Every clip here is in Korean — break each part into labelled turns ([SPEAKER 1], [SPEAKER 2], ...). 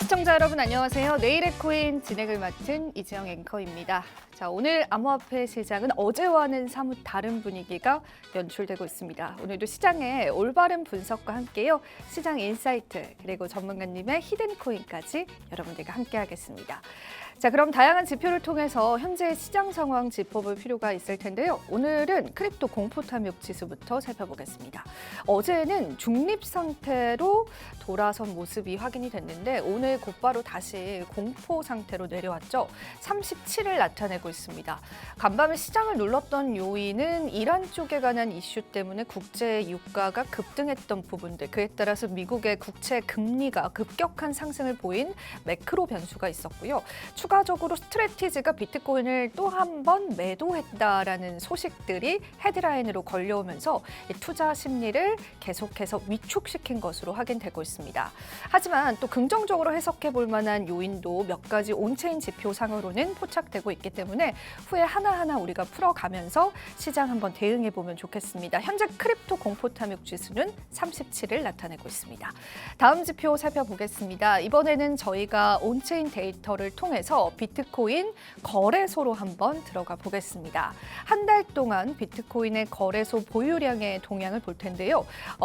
[SPEAKER 1] 시청자 여러분 안녕하세요. 내일의 코인 진행을 맡은 이지영 앵커입니다. 자, 오늘 암호화폐 시장은 어제와는 사뭇 다른 분위기가 연출되고 있습니다. 오늘도 시장의 올바른 분석과 함께요. 시장 인사이트 그리고 전문가님의 히든 코인까지 여러분들과 함께하겠습니다. 자, 그럼 다양한 지표를 통해서 현재의 시장 상황 짚어볼 필요가 있을 텐데요. 오늘은 크립토 공포 탐욕 지수부터 살펴보겠습니다. 어제는 중립 상태로 돌아선 모습이 확인이 됐는데 오늘 곧바로 다시 공포 상태로 내려왔죠. 37을 나타내고 있습니다. 간밤에 시장을 눌렀던 요인은 이란 쪽에 관한 이슈 때문에 국제 유가가 급등했던 부분들, 그에 따라서 미국의 국채 금리가 급격한 상승을 보인 매크로 변수가 있었고요. 추가적으로 스트레티지가 비트코인을 또 한 번 매도했다라는 소식들이 헤드라인으로 걸려오면서 투자 심리를 계속해서 위축시킨 것으로 확인되고 있습니다. 하지만 또 긍정적으로 해석해 볼 만한 요인도 몇 가지 온체인 지표상으로는 포착되고 있기 때문에 후에 하나하나 우리가 풀어가면서 시장 한번 대응해 보면 좋겠습니다. 현재 크립토 공포 탐욕 지수는 37을 나타내고 있습니다. 다음 지표 살펴보겠습니다. 이번에는 저희가 온체인 데이터를 통해서 비트코인 거래소로 한번 들어가 보겠습니다. 한 달 동안 비트코인의 거래소 보유량의 동향을 볼 텐데요.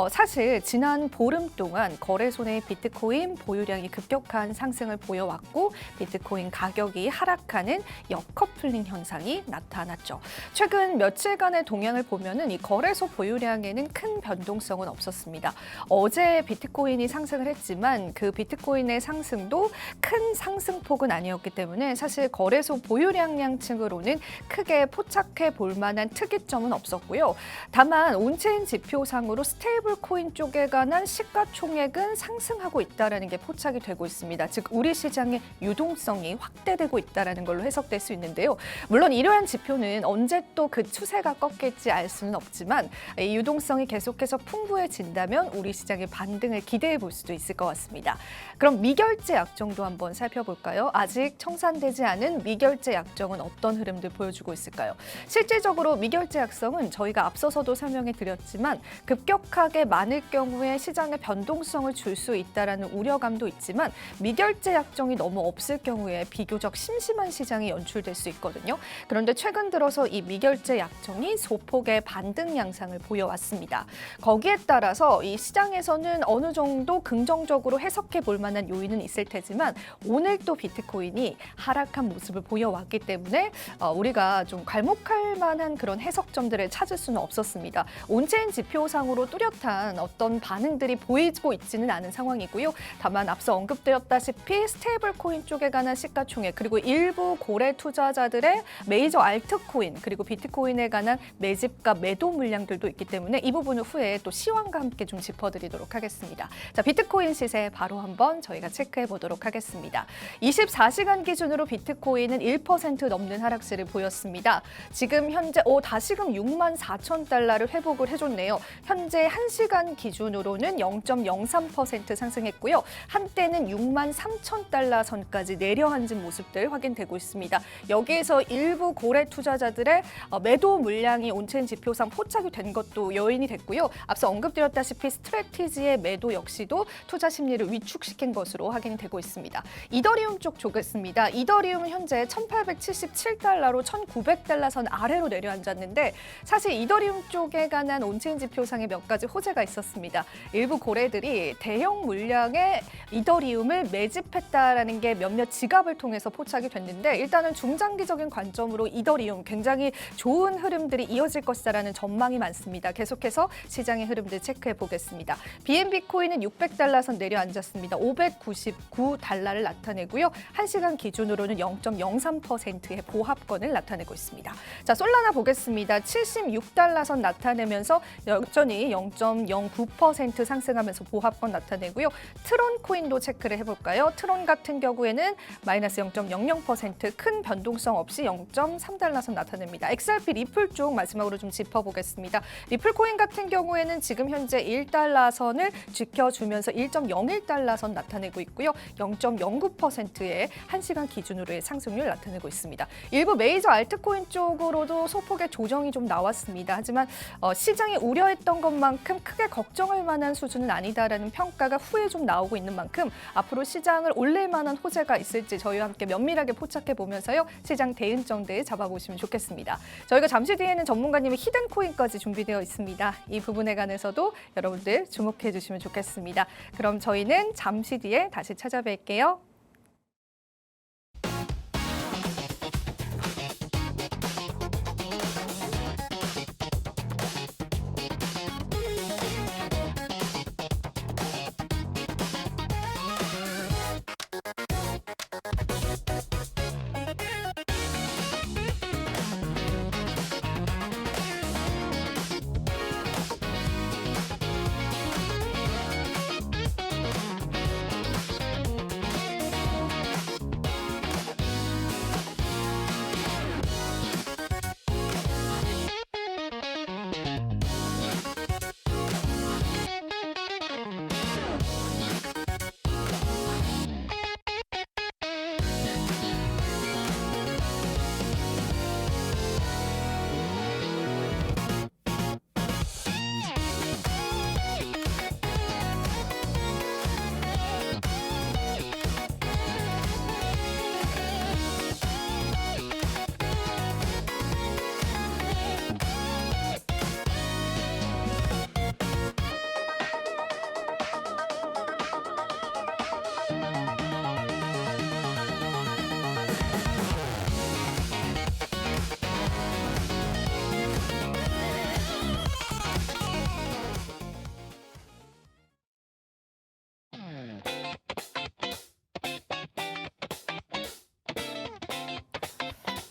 [SPEAKER 1] 사실 지난 보름 동안 거래소 내 비트코인 보유량이 급격한 상승을 보여왔고 비트코인 가격이 하락하는 역커플링 현상이 나타났죠. 최근 며칠간의 동향을 보면은 이 거래소 보유량에는 큰 변동성은 없었습니다. 어제 비트코인이 상승을 했지만 그 비트코인의 상승도 큰 상승폭은 아니었기 때문에 사실 거래소 보유량량층으로는 크게 포착해 볼 만한 특이점은 없었고요. 다만 온체인 지표상으로 스테이블 코인 쪽에 관한 시가총액은 상승하고 있다는 게 포착이 되고 있습니다. 즉 우리 시장의 유동성이 확대되고 있다는 걸로 해석될 수 있는데요. 물론 이러한 지표는 언제 또 그 추세가 꺾일지 알 수는 없지만 이 유동성이 계속해서 풍부해진다면 우리 시장의 반등을 기대해 볼 수도 있을 것 같습니다. 그럼 미결제 약정도 한번 살펴볼까요? 아직 청산되지 않은 미결제 약정은 어떤 흐름들 보여주고 있을까요? 실질적으로 미결제 약정은 저희가 앞서서도 설명해 드렸지만 급격하게 많을 경우에 시장에 변동성을 줄 수 있다는 우려감도 있지만 미결제 약정이 너무 없을 경우에 비교적 심심한 시장이 연출될 수 있거든요. 그런데 최근 들어서 이 미결제 약정이 소폭의 반등 양상을 보여왔습니다. 거기에 따라서 이 시장에서는 어느 정도 긍정적으로 해석해 볼 만한 요인은 있을 테지만 오늘 또 비트코인이 하락한 모습을 보여왔기 때문에 우리가 좀 괄목할 만한 그런 해석점들을 찾을 수는 없었습니다. 온체인 지표상으로 뚜렷한 어떤 반응들이 보이고 있지는 않은 상황이고요. 다만 앞서 언급되었다시피 스테이블 코인 쪽에 관한 시가총액 그리고 일부 고래 투자자들의 메이저 알트코인 그리고 비트코인에 관한 매집과 매도 물량들도 있기 때문에 이 부분은 후에 또 시황과 함께 좀 짚어드리도록 하겠습니다. 자, 비트코인 시세 바로 한번 저희가 체크해 보도록 하겠습니다. 24시간 기준으로 비트코인은 1% 넘는 하락세를 보였습니다. 지금 현재 다시금 64,000달러를 회복을 해줬네요. 현재 1시간 기준으로는 0.03% 상승했고요. 한때는 63,000달러 선까지 내려앉은 모습들 확인되고 있습니다. 여기에서 일부 고래 투자자들의 매도 물량이 온체인 지표상 포착이 된 것도 요인이 됐고요. 앞서 언급드렸다시피 스트레티지의 매도 역시도 투자 심리를 위축시킨 것으로 확인되고 있습니다. 이더리움 쪽 보겠습니다. 이더리움은 현재 1,877달러로 1,900달러 선 아래로 내려앉았는데 사실 이더리움 쪽에 관한 온체인 지표상에 몇 가지 호재가 있었습니다. 일부 고래들이 대형 물량의 이더리움을 매집했다라는 게 몇몇 지갑을 통해서 포착이 됐는데 일단은 중장기적인 관점으로 이더리움 굉장히 좋은 흐름들이 이어질 것이다라는 전망이 많습니다. 계속해서 시장의 흐름들 체크해 보겠습니다. BNB 코인은 600달러 선 내려앉았습니다. 599달러를 나타내고요. 1시간 기준으로는 0.03%의 보합권을 나타내고 있습니다. 자, 솔라나 보겠습니다. 76달러 선 나타내면서 여전히 0.09% 상승하면서 보합권 나타내고요. 트론 코인도 체크를 해볼까요? 트론 같은 경우에는 마이너스 0.00% 큰 변동성 없이 0.3달러 선 나타냅니다. XRP 리플 쪽 마지막으로 좀 짚어보겠습니다. 리플 코인 같은 경우에는 지금 현재 1달러 선을 지켜주면서 1.01달러 선 나타내고 있고요. 0.09%의 1시간 24시간 기준으로의 상승률 나타내고 있습니다. 일부 메이저 알트코인 쪽으로도 소폭의 조정이 좀 나왔습니다. 하지만 시장이 우려했던 것만큼 크게 걱정할 만한 수준은 아니다라는 평가가 후에 좀 나오고 있는 만큼 앞으로 시장을 올릴 만한 호재가 있을지 저희와 함께 면밀하게 포착해 보면서요. 시장 대응정대에 잡아보시면 좋겠습니다. 저희가 잠시 뒤에는 전문가님의 히든 코인까지 준비되어 있습니다. 이 부분에 관해서도 여러분들 주목해 주시면 좋겠습니다. 그럼 저희는 잠시 뒤에 다시 찾아뵐게요.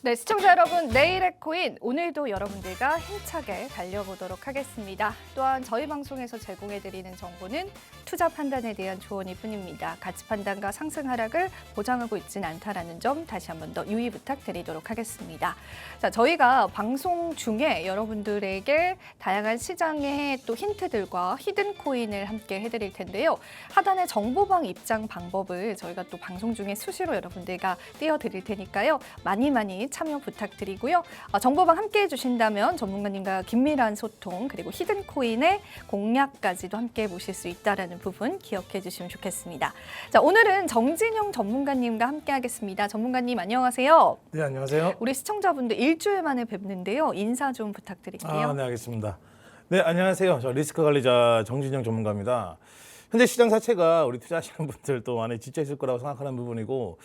[SPEAKER 1] 네, 시청자 여러분, 내일의 코인 오늘도 여러분들과 힘차게 달려보도록 하겠습니다. 또한 저희 방송에서 제공해드리는 정보는 투자 판단에 대한 조언일 뿐입니다. 가치 판단과 상승 하락을 보장하고 있지는 않다라는 점 다시 한 번 더 유의 부탁드리도록 하겠습니다. 자, 저희가 방송 중에 여러분들에게 다양한 시장의 또 힌트들과 히든 코인을 함께 해드릴 텐데요. 하단의 정보방 입장 방법을 저희가 또 방송 중에 수시로 여러분들과 띄워드릴 테니까요. 많이 참여 부탁드리고요. 정보방 함께 해주신다면 전문가님과 긴밀한 소통 그리고 히든 코인의 공략까지도 함께 보실 수 있다는 부분 기억해 주시면 좋겠습니다. 자, 오늘은 정진영 전문가님과 함께 하겠습니다. 전문가님 안녕하세요.
[SPEAKER 2] 네, 안녕하세요.
[SPEAKER 1] 우리 시청자분들 일주일 만에 뵙는데요. 인사 좀 부탁드릴게요.
[SPEAKER 2] 네, 알겠습니다. 네, 안녕하세요. 저 리스크 관리자 정진영 전문가입니다. 현재 시장 자체가 우리 투자하시는 분들도 많이 지쳐 있을 거라고 생각하는 부분이고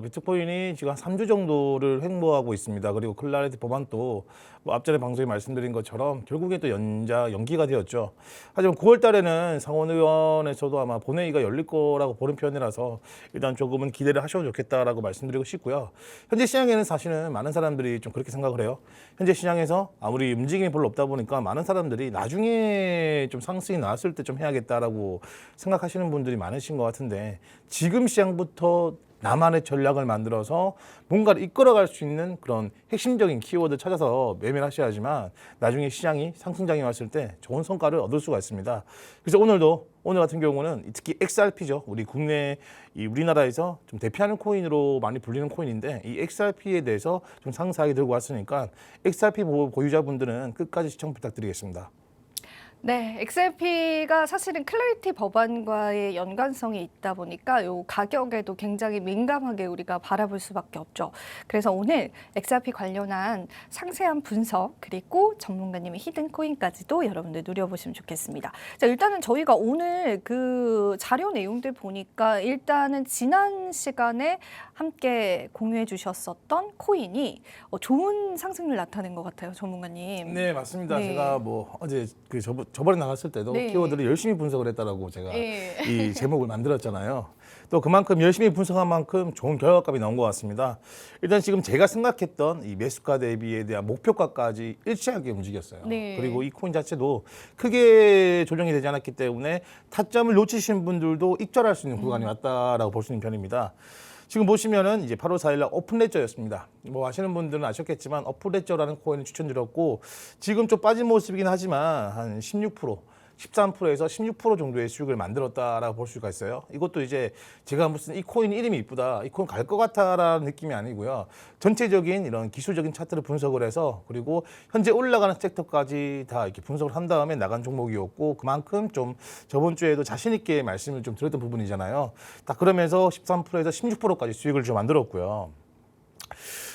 [SPEAKER 2] 비트코인이 지금 한 3주 정도를 횡보하고 있습니다. 그리고 클라리티 법안도 뭐 앞전에 방송에 말씀드린 것처럼 결국에 또 연기가 되었죠. 하지만 9월 달에는 상원의원에서도 아마 본회의가 열릴 거라고 보는 편이라서 일단 조금은 기대를 하셔도 좋겠다라고 말씀드리고 싶고요. 현재 시장에는 사실은 많은 사람들이 좀 그렇게 생각을 해요. 현재 시장에서 아무리 움직임이 별로 없다 보니까 많은 사람들이 나중에 좀 상승이 나왔을 때 좀 해야겠다라고 생각하시는 분들이 많으신 것 같은데 지금 시장부터 나만의 전략을 만들어서 뭔가를 이끌어갈 수 있는 그런 핵심적인 키워드 찾아서 매매를 하셔야지만 나중에 시장이 상승장이 왔을 때 좋은 성과를 얻을 수가 있습니다. 그래서 오늘 같은 경우는 특히 XRP죠. 우리나라에서 좀 대표하는 코인으로 많이 불리는 코인인데 이 XRP에 대해서 좀 상세하게 들고 왔으니까 XRP 보유자분들은 끝까지 시청 부탁드리겠습니다.
[SPEAKER 1] 네, XRP가 사실은 클래리티 법안과의 연관성이 있다 보니까 이 가격에도 굉장히 민감하게 우리가 바라볼 수밖에 없죠. 그래서 오늘 XRP 관련한 상세한 분석 그리고 전문가님의 히든 코인까지도 여러분들 누려보시면 좋겠습니다. 자, 일단은 저희가 오늘 그 자료 내용들 보니까 일단은 지난 시간에 함께 공유해 주셨었던 코인이 좋은 상승률 나타낸 것 같아요, 전문가님.
[SPEAKER 2] 네, 맞습니다.
[SPEAKER 1] 네.
[SPEAKER 2] 제가 어제 저번에 나갔을 때도
[SPEAKER 1] 네.
[SPEAKER 2] 키워드를 열심히 분석을 했다라고 제가 이 제목을 만들었잖아요. 또 그만큼 열심히 분석한 만큼 좋은 결과값이 나온 것 같습니다. 일단 지금 제가 생각했던 이 매수가 대비에 대한 목표가까지 일치하게 움직였어요.
[SPEAKER 1] 네.
[SPEAKER 2] 그리고 이 코인 자체도 크게 조정이 되지 않았기 때문에 타점을 놓치신 분들도 익절할 수 있는 구간이 왔다라고 볼 수 있는 편입니다. 지금 보시면은 이제 8월 4일날 오픈레저였습니다. 뭐 아시는 분들은 아셨겠지만 오픈레저라는 코인을 추천드렸고 지금 좀 빠진 모습이긴 하지만 한 16% 13%에서 16% 정도의 수익을 만들었다라고 볼 수가 있어요. 이것도 이제 제가 무슨 이 코인 이름이 이쁘다, 이 코인 갈 것 같아라는 느낌이 아니고요. 전체적인 이런 기술적인 차트를 분석을 해서 그리고 현재 올라가는 섹터까지 다 이렇게 분석을 한 다음에 나간 종목이었고 그만큼 좀 저번 주에도 자신 있게 말씀을 좀 드렸던 부분이잖아요. 딱 그러면서 13%에서 16%까지 수익을 좀 만들었고요.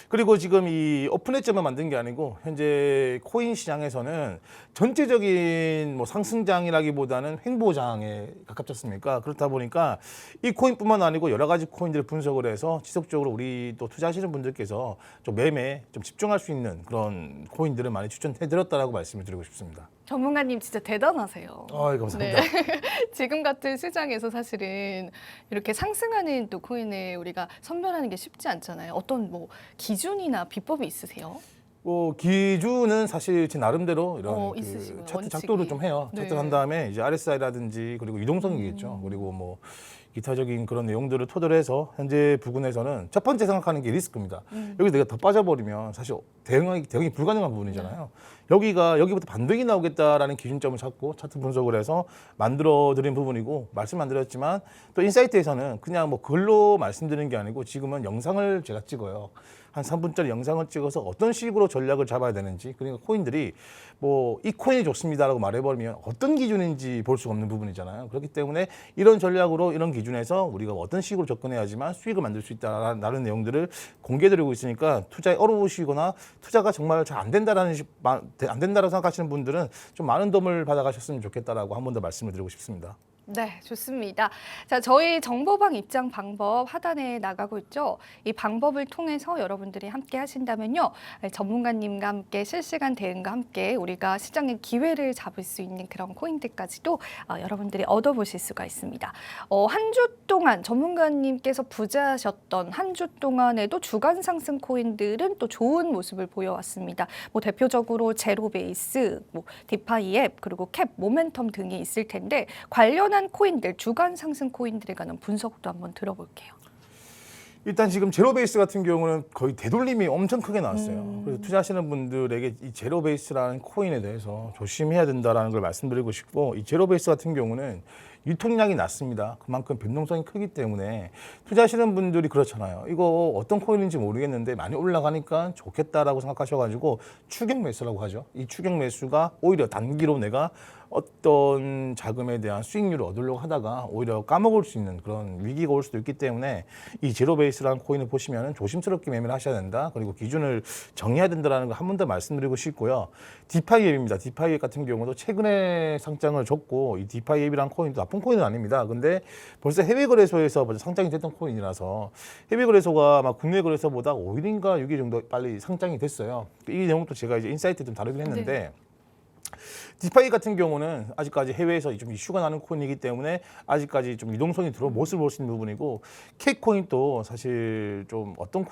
[SPEAKER 2] 그리고 지금 이 오픈했점만 만든 게 아니고 현재 코인 시장에서는 전체적인 뭐 상승장이라기보다는 횡보장에 가깝지 않습니까? 그렇다 보니까 이 코인뿐만 아니고 여러 가지 코인들을 분석을 해서 지속적으로 우리 또 투자하시는 분들께서 좀 매매에 좀 집중할 수 있는 그런 코인들을 많이 추천해드렸다라고 말씀을 드리고 싶습니다.
[SPEAKER 1] 전문가님 진짜 대단하세요.
[SPEAKER 2] 감사합니다.
[SPEAKER 1] 네. 지금 같은 시장에서 사실은 이렇게 상승하는 또 코인을 우리가 선별하는 게 쉽지 않잖아요. 어떤 뭐 기준이나 비법이 있으세요?
[SPEAKER 2] 뭐 기준은 사실 제 나름대로 이런
[SPEAKER 1] 있으시고요.
[SPEAKER 2] 차트
[SPEAKER 1] 원칙이.
[SPEAKER 2] 작도를 좀 해요.
[SPEAKER 1] 네.
[SPEAKER 2] 차트를 한 다음에 이제 RSI라든지 그리고 이동성이겠죠. 그리고 뭐 기타적인 그런 내용들을 토대로 해서 현재 부근에서는 첫 번째 생각하는 게 리스크입니다. 여기 내가 더 빠져버리면 사실 대응이 불가능한 부분이잖아요. 여기부터 반등이 나오겠다라는 기준점을 잡고 차트 분석을 해서 만들어드린 부분이고 말씀 안 드렸지만 또 인사이트에서는 그냥 뭐 글로 말씀드리는 게 아니고 지금은 영상을 제가 찍어요. 한 3분짜리 영상을 찍어서 어떤 식으로 전략을 잡아야 되는지 그러니까 코인들이 뭐 이 코인이 좋습니다라고 말해버리면 어떤 기준인지 볼 수가 없는 부분이잖아요. 그렇기 때문에 이런 전략으로 이런 기준에서 우리가 어떤 식으로 접근해야지만 수익을 만들 수 있다라는 내용들을 공개드리고 있으니까 투자에 어려우시거나 투자가 정말 잘 안 된다라고 생각하시는 분들은 좀 많은 도움을 받아가셨으면 좋겠다라고 한 번 더 말씀을 드리고 싶습니다.
[SPEAKER 1] 네, 좋습니다. 자, 저희 정보방 입장 방법 하단에 나가고 있죠. 이 방법을 통해서 여러분들이 함께 하신다면요. 전문가님과 함께 실시간 대응과 함께 우리가 시장의 기회를 잡을 수 있는 그런 코인들까지도 여러분들이 얻어보실 수가 있습니다. 한 주 동안 전문가님께서 부자셨던 한 주 동안에도 주간 상승 코인들은 또 좋은 모습을 보여왔습니다. 뭐 대표적으로 제로베이스, 뭐 디파이 앱, 그리고 캡, 모멘텀 등이 있을 텐데 관련한 코인들, 주간 상승 코인들에 관한 분석도 한번 들어볼게요.
[SPEAKER 2] 일단 지금 제로베이스 같은 경우는 거의 되돌림이 엄청 크게 나왔어요. 그래서 투자하시는 분들에게 이 제로베이스라는 코인에 대해서 조심해야 된다라는 걸 말씀드리고 싶고 이 제로베이스 같은 경우는 유통량이 낮습니다. 그만큼 변동성이 크기 때문에 투자하시는 분들이 그렇잖아요. 이거 어떤 코인인지 모르겠는데 많이 올라가니까 좋겠다라고 생각하셔가지고 추격 매수라고 하죠. 이 추격 매수가 오히려 단기로 내가 어떤 자금에 대한 수익률을 얻으려고 하다가 오히려 까먹을 수 있는 그런 위기가 올 수도 있기 때문에 이 제로베이스라는 코인을 보시면 조심스럽게 매매를 하셔야 된다. 그리고 기준을 정해야 된다는 거 한 번 더 말씀드리고 싶고요. 디파이 앱입니다. 디파이 앱 같은 경우도 최근에 상장을 줬고 이 디파이 앱이라는 코인도 나쁜 코인은 아닙니다. 근데 벌써 해외 거래소에서 먼저 상장이 됐던 코인이라서 해외 거래소가 아마 국내 거래소보다 5일인가 6일 정도 빨리 상장이 됐어요. 이 내용도 제가 이제 인사이트 좀 다루긴 했는데
[SPEAKER 1] 네.
[SPEAKER 2] 디파이 같은 경우는 아직까지 해외에서 좀 이슈가 나는 코인이기 때문에 아직까지 좀 유동성이 들어온 모습을 볼 수 있는 부분이고 K코인도 사실 좀 어떤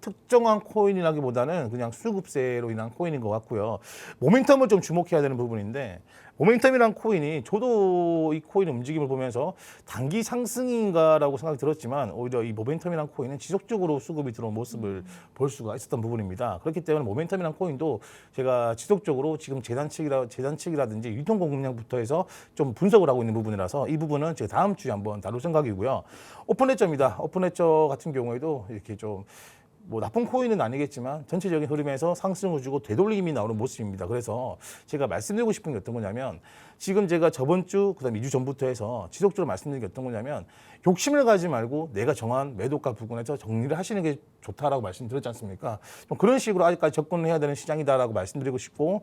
[SPEAKER 2] 특정한 코인이라기보다는 그냥 수급세로 인한 코인인 것 같고요. 모멘텀을 좀 주목해야 되는 부분인데 모멘텀이란 코인이 저도 이 코인 움직임을 보면서 단기 상승인가라고 생각이 들었지만 오히려 이 모멘텀이란 코인은 지속적으로 수급이 들어온 모습을 볼 수가 있었던 부분입니다. 그렇기 때문에 모멘텀이란 코인도 제가 지속적으로 지금 재단 측이라든지 유통 공급량부터 해서 좀 분석을 하고 있는 부분이라서 이 부분은 제가 다음 주에 한번 다룰 생각이고요. 오픈했저입니다. 오픈했저 같은 경우에도 이렇게 좀 뭐 나쁜 코인은 아니겠지만 전체적인 흐름에서 상승을 주고 되돌림이 나오는 모습입니다. 그래서 제가 말씀드리고 싶은 게 어떤 거냐면 지금 제가 저번 주 그다음 2주 전부터 해서 지속적으로 말씀드린 게 어떤 거냐면 욕심을 가지 말고 내가 정한 매도가 부분에서 정리를 하시는 게 좋다라고 말씀드렸지 않습니까? 좀 그런 식으로 아직까지 접근을 해야 되는 시장이다라고 말씀드리고 싶고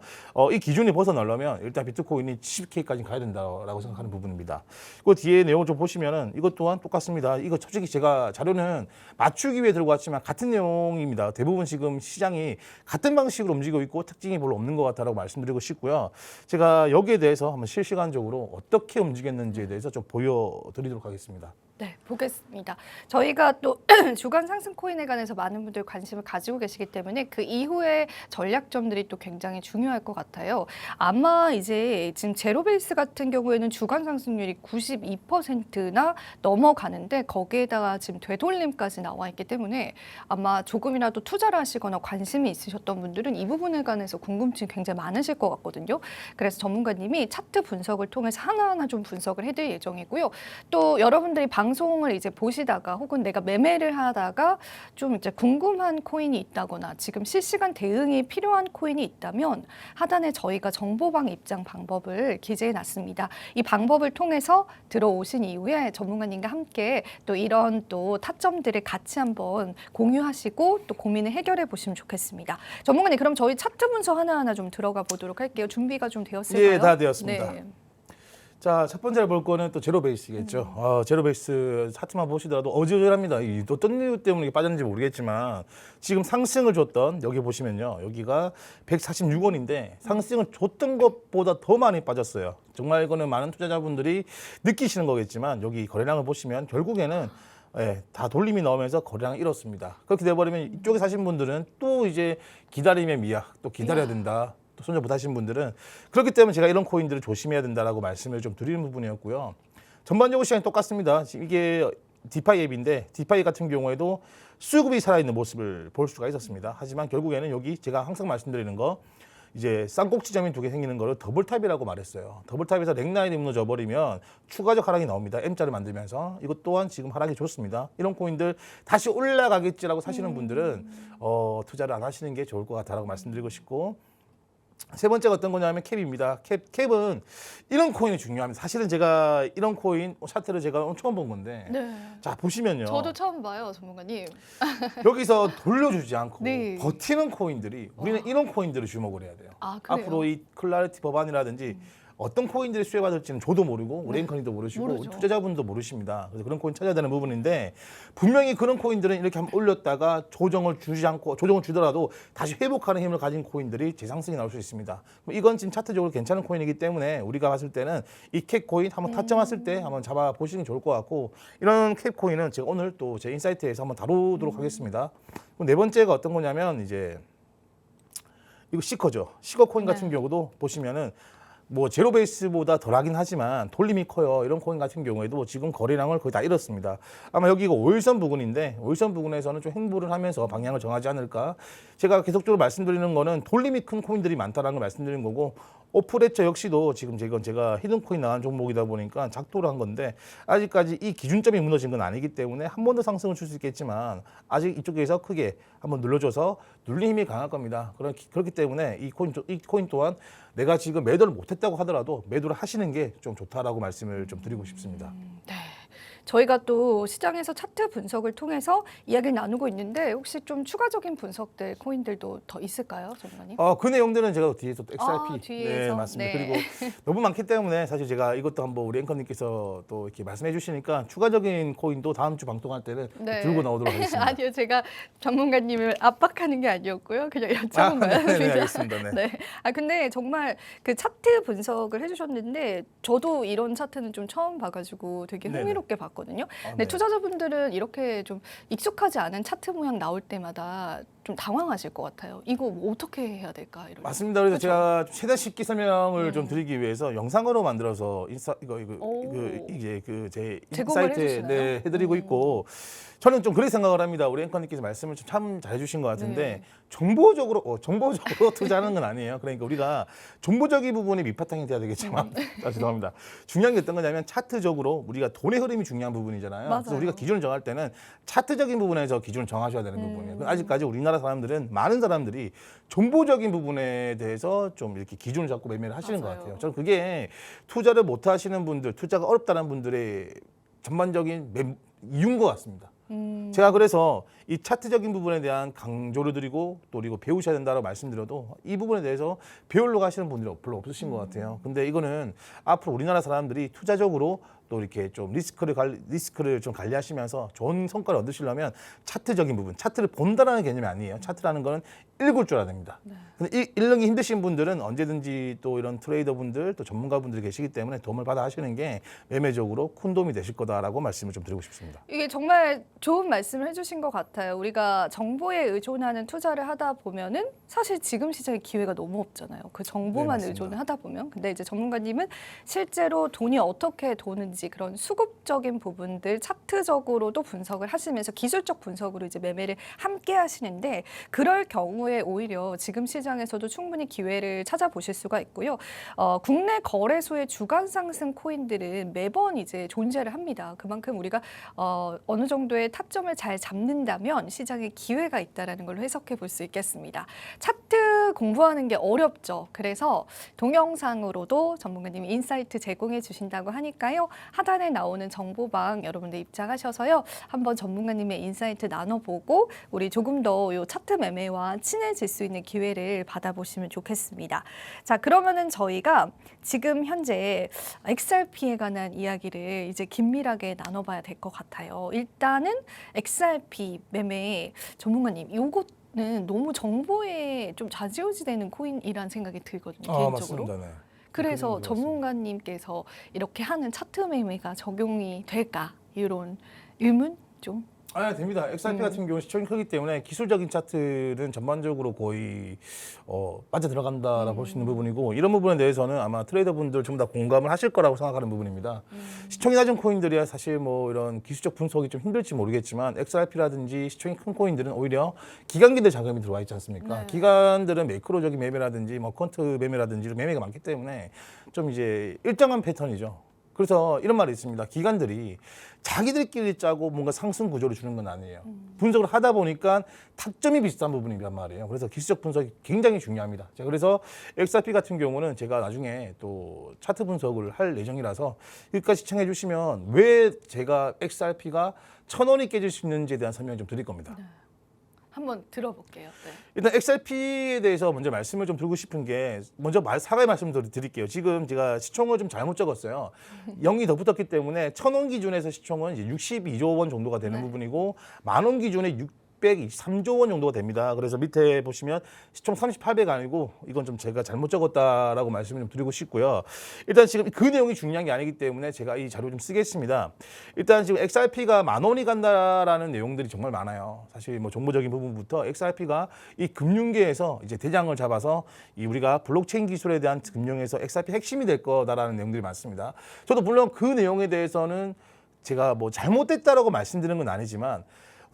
[SPEAKER 2] 이 기준이 벗어나려면 일단 비트코인이 70K까지 가야 된다라고 생각하는 부분입니다. 그 뒤에 내용을 좀 보시면은 이것 또한 똑같습니다. 이거 솔직히 제가 자료는 맞추기 위해 들고 왔지만 같은 내용입니다. 대부분 지금 시장이 같은 방식으로 움직이고 있고 특징이 별로 없는 것 같다라고 말씀드리고 싶고요. 제가 여기에 대해서 한번 실시간적으로 어떻게 움직였는지에 대해서 좀 보여드리도록 하겠습니다.
[SPEAKER 1] 네, 보겠습니다. 저희가 또 주간 상승 코인에 관해서 많은 분들 관심을 가지고 계시기 때문에 그 이후의 전략점들이 또 굉장히 중요할 것 같아요. 아마 이제 지금 제로베이스 같은 경우에는 주간 상승률이 92%나 넘어가는데 거기에다가 지금 되돌림까지 나와 있기 때문에 아마 조금이라도 투자를 하시거나 관심이 있으셨던 분들은 이 부분에 관해서 궁금증이 굉장히 많으실 것 같거든요. 그래서 전문가님이 차트 분석을 통해서 하나하나 좀 분석을 해드릴 예정이고요. 또 여러분들이 방송을 이제 보시다가 혹은 내가 매매를 하다가 좀 이제 궁금한 코인이 있다거나 지금 실시간 대응이 필요한 코인이 있다면 하단에 저희가 정보방 입장 방법을 기재해 놨습니다. 이 방법을 통해서 들어오신 이후에 전문가님과 함께 또 이런 또 타점들을 같이 한번 공유하시고 또 고민을 해결해 보시면 좋겠습니다. 전문가님, 그럼 저희 차트 분석 하나하나 좀 들어가 보도록 할게요. 준비가 좀 되었을까요?
[SPEAKER 2] 예, 다 되었습니다.
[SPEAKER 1] 네.
[SPEAKER 2] 자, 첫 번째로 볼 거는 또 제로베이스겠죠. 제로베이스 차트만 보시더라도 어지러합니다. 이 어떤 이유 때문에 빠졌는지 모르겠지만 지금 상승을 줬던 여기 보시면요. 여기가 146원인데 상승을 줬던 것보다 더 많이 빠졌어요. 정말 이거는 많은 투자자분들이 느끼시는 거겠지만 여기 거래량을 보시면 결국에는 다 돌림이 나오면서 거래량을 잃었습니다. 그렇게 돼버리면 이쪽에 사신 분들은 또 이제 기다림의 미학, 또 기다려야 된다. 또 손절 못하신 분들은 그렇기 때문에 제가 이런 코인들을 조심해야 된다라고 말씀을 좀 드리는 부분이었고요. 전반적으로 시장이 똑같습니다. 지금 이게 디파이 앱인데 디파이 같은 경우에도 수급이 살아있는 모습을 볼 수가 있었습니다. 하지만 결국에는 여기 제가 항상 말씀드리는 거 이제 쌍꼭지점이 두 개 생기는 거를 더블탑이라고 말했어요. 더블탑에서 렉라인이 무너져 버리면 추가적 하락이 나옵니다. M자를 만들면서 이것 또한 지금 하락이 좋습니다. 이런 코인들 다시 올라가겠지라고 사시는 분들은 투자를 안 하시는 게 좋을 것 같다라고 말씀드리고 싶고, 세 번째가 어떤 거냐면 캡입니다. 캡은 이런 코인이 중요합니다. 사실은 제가 이런 코인 차트를 제가 처음 본 건데
[SPEAKER 1] 네.
[SPEAKER 2] 자 보시면요.
[SPEAKER 1] 저도 처음 봐요, 전문가님.
[SPEAKER 2] 여기서 돌려주지 않고
[SPEAKER 1] 네.
[SPEAKER 2] 버티는 코인들이 우리는 이런 코인들을 주목을 해야 돼요.
[SPEAKER 1] 아, 그래요?
[SPEAKER 2] 앞으로 이 클라리티 법안이라든지 어떤 코인들이 수혜받을지는 저도 모르고 우리 앵커님도 모르시고
[SPEAKER 1] 모르죠.
[SPEAKER 2] 투자자분도 모르십니다. 그래서 그런 코인 찾아야 되는 부분인데 분명히 그런 코인들은 이렇게 한번 올렸다가 조정을 주지 않고 조정을 주더라도 다시 회복하는 힘을 가진 코인들이 재상승이 나올 수 있습니다. 이건 지금 차트적으로 괜찮은 코인이기 때문에 우리가 봤을 때는 이 캡 코인 한번 타점 왔을 때 한번 잡아 보시는 게 좋을 것 같고, 이런 캡 코인은 제가 오늘 또 제 인사이트에서 한번 다루도록 하겠습니다. 네 번째가 어떤 거냐면 이제 이거 시커죠. 시커 코인 같은 경우도 보시면은 뭐 제로베이스보다 덜하긴 하지만 돌림이 커요. 이런 코인 같은 경우에도 지금 거래량을 거의 다 잃었습니다. 아마 여기가 5일선 부근인데 5일선 부근에서는 좀 횡보를 하면서 방향을 정하지 않을까. 제가 계속적으로 말씀드리는 거는 돌림이 큰 코인들이 많다라는 걸 말씀드리는 거고, 오프레처 역시도 지금 제가 히든코인 나간 종목이다 보니까 작도를 한 건데 아직까지 이 기준점이 무너진 건 아니기 때문에 한 번 더 상승을 줄 수 있겠지만 아직 이쪽에서 크게 한번 눌러줘서 눌린 힘이 강할 겁니다. 그렇기 때문에 이 코인 또한 내가 지금 매도를 못했다고 하더라도 매도를 하시는 게 좀 좋다라고 말씀을 좀 드리고 싶습니다.
[SPEAKER 1] 네. 저희가 또 시장에서 차트 분석을 통해서 이야기를 나누고 있는데 혹시 좀 추가적인 분석들, 코인들도 더 있을까요, 전문가님?
[SPEAKER 2] 그 내용들은 제가 뒤에서 또 XRP
[SPEAKER 1] 뒤에서?
[SPEAKER 2] 네, 맞습니다.
[SPEAKER 1] 네.
[SPEAKER 2] 그리고 너무 많기 때문에 사실 제가 이것도 한번 우리 앵커님께서 또 이렇게 말씀해 주시니까 추가적인 코인도 다음 주 방송할 때는
[SPEAKER 1] 네.
[SPEAKER 2] 들고 나오도록 하겠습니다.
[SPEAKER 1] 아니요, 제가 전문가님을 압박하는 게 아니었고요. 그냥 여쭤본 거였습니다.
[SPEAKER 2] 네, 알겠습니다. 네.
[SPEAKER 1] 네. 근데 정말 그 차트 분석을 해주셨는데 저도 이런 차트는 좀 처음 봐가지고 되게
[SPEAKER 2] 네네.
[SPEAKER 1] 흥미롭게 봤거든요. 근데
[SPEAKER 2] 네.
[SPEAKER 1] 투자자분들은 이렇게 좀 익숙하지 않은 차트 모양 나올 때마다 좀 당황하실 것 같아요. 이거 뭐 어떻게 해야 될까? 이런.
[SPEAKER 2] 맞습니다. 그래서
[SPEAKER 1] 그렇죠?
[SPEAKER 2] 제가 좀 최대한 쉽게 설명을 좀 드리기 위해서 영상으로 만들어서
[SPEAKER 1] 오.
[SPEAKER 2] 이제 제
[SPEAKER 1] 제공을
[SPEAKER 2] 사이트에
[SPEAKER 1] 해주시나요?
[SPEAKER 2] 해드리고 있고, 저는 좀 그렇게 생각을 합니다. 우리 앵커님께서 말씀을 참 잘해주신 것 같은데
[SPEAKER 1] 네.
[SPEAKER 2] 정보적으로 투자하는 건 아니에요. 그러니까 우리가 정보적인 부분이 밑바탕이 돼야 되겠지만 죄송합니다. 중요한 게 어떤 거냐면 차트적으로 우리가 돈의 흐름이 중요한 부분이잖아요.
[SPEAKER 1] 맞아요.
[SPEAKER 2] 그래서 우리가 기준을 정할 때는 차트적인 부분에서 기준을 정하셔야 되는 부분이에요. 아직까지 우리나라 사람들은 많은 사람들이 정보적인 부분에 대해서 좀 이렇게 기준을 잡고 매매를 하시는
[SPEAKER 1] 맞아요.
[SPEAKER 2] 것 같아요. 저는 그게 투자를 못 하시는 분들, 투자가 어렵다는 분들의 전반적인 이유인 것 같습니다. 제가 그래서 이 차트적인 부분에 대한 강조를 드리고 또 그리고 배우셔야 된다고 말씀드려도 이 부분에 대해서 배우려고 하시는 분들이 별로 없으신 것 같아요. 근데 이거는 앞으로 우리나라 사람들이 투자적으로 또 이렇게 좀 리스크를 좀 관리하시면서 좋은 성과를 얻으시려면 차트적인 부분, 차트를 본다라는 개념이 아니에요. 차트라는 거는 읽을 줄 알아야 됩니다. 근데 읽는 게 힘드신 분들은 언제든지 또 이런 트레이더분들 또 전문가분들이 계시기 때문에 도움을 받아 하시는 게 매매적으로 큰 도움이 되실 거다라고 말씀을 좀 드리고 싶습니다.
[SPEAKER 1] 이게 정말 좋은 말씀을 해주신 것 같아요. 우리가 정보에 의존하는 투자를 하다 보면은 사실 지금 시장에 기회가 너무 없잖아요. 그 정보만
[SPEAKER 2] 맞습니다.
[SPEAKER 1] 의존을 하다 보면. 근데 이제 전문가님은 실제로 돈이 어떻게 도는지 그런 수급적인 부분들 차트적으로도 분석을 하시면서 기술적 분석으로 이제 매매를 함께 하시는데 그럴 경우에 오히려 지금 시장에서도 충분히 기회를 찾아보실 수가 있고요. 국내 거래소의 주간 상승 코인들은 매번 이제 존재를 합니다. 그만큼 우리가 어느 정도의 타점을 잘 잡는다면 시장에 기회가 있다라는 걸로 해석해 볼 수 있겠습니다. 차트 공부하는 게 어렵죠. 그래서 동영상으로도 전문가님이 인사이트 제공해 주신다고 하니까요. 하단에 나오는 정보방 여러분들 입장하셔서요. 한번 전문가님의 인사이트 나눠보고 우리 조금 더 요 차트 매매와 친해질 수 있는 기회를 받아보시면 좋겠습니다. 자, 그러면은 저희가 지금 현재 XRP에 관한 이야기를 이제 긴밀하게 나눠봐야 될 것 같아요. 일단은 XRP 매매 전문가님, 요거는 너무 정보에 좀 좌지우지되는 코인이란 생각이 들거든요, 개인적으로.
[SPEAKER 2] 맞습니다. 네.
[SPEAKER 1] 그래서
[SPEAKER 2] 그런 것 같습니다.
[SPEAKER 1] 전문가님께서 이렇게 하는 차트 매매가 적용이 될까? 이런 의문 좀.
[SPEAKER 2] 됩니다. XRP 같은 경우는 시총이 크기 때문에 기술적인 차트는 전반적으로 거의 빠져 들어간다라고 볼 수 있는 부분이고 이런 부분에 대해서는 아마 트레이더분들 전부 다 공감을 하실 거라고 생각하는 부분입니다. 시총이 낮은 코인들이야 사실 뭐 이런 기술적 분석이 좀 힘들지 모르겠지만 XRP라든지 시총이 큰 코인들은 오히려 기관기들 자금이 들어와 있지 않습니까?
[SPEAKER 1] 네.
[SPEAKER 2] 기관들은 매크로적인 매매라든지 뭐 퀀트 매매라든지 이런 매매가 많기 때문에 좀 이제 일정한 패턴이죠. 그래서 이런 말이 있습니다. 기관들이 자기들끼리 짜고 뭔가 상승 구조를 주는 건 아니에요. 분석을 하다 보니까 타점이 비슷한 부분이란 말이에요. 그래서 기술적 분석이 굉장히 중요합니다. 자, 그래서 XRP 같은 경우는 제가 나중에 또 차트 분석을 할 예정이라서 여기까지 시청해 주시면 왜 제가 XRP가 1,000원이 깨질 수 있는지에 대한 설명을 좀 드릴 겁니다.
[SPEAKER 1] 한번 들어볼게요. 네.
[SPEAKER 2] 일단 XRP에 대해서 먼저 말씀을 좀 드리고 싶은 게 먼저 사과의 말씀을 드릴게요. 지금 제가 시총을 좀 잘못 적었어요. 0이 더 붙었기 때문에 1,000원 기준에서 시총은 이제 62조 원 정도가 되는
[SPEAKER 1] 네.
[SPEAKER 2] 부분이고 10,000원 기준에 623조 원 정도가 됩니다. 그래서 밑에 보시면 시총 3,800 아니고 이건 좀 제가 잘못 적었다라고 말씀을 좀 드리고 싶고요. 일단 지금 그 내용이 중요한 게 아니기 때문에 제가 이 자료 좀 쓰겠습니다. 일단 지금 XRP가 10,000원이 간다라는 내용들이 정말 많아요. 사실 뭐 정보적인 부분부터 XRP가 이 금융계에서 이제 대장을 잡아서 이 우리가 블록체인 기술에 대한 금융에서 XRP 핵심이 될 거다라는 내용들이 많습니다. 저도 물론 그 내용에 대해서는 제가 뭐 잘못됐다라고 말씀드리는 건 아니지만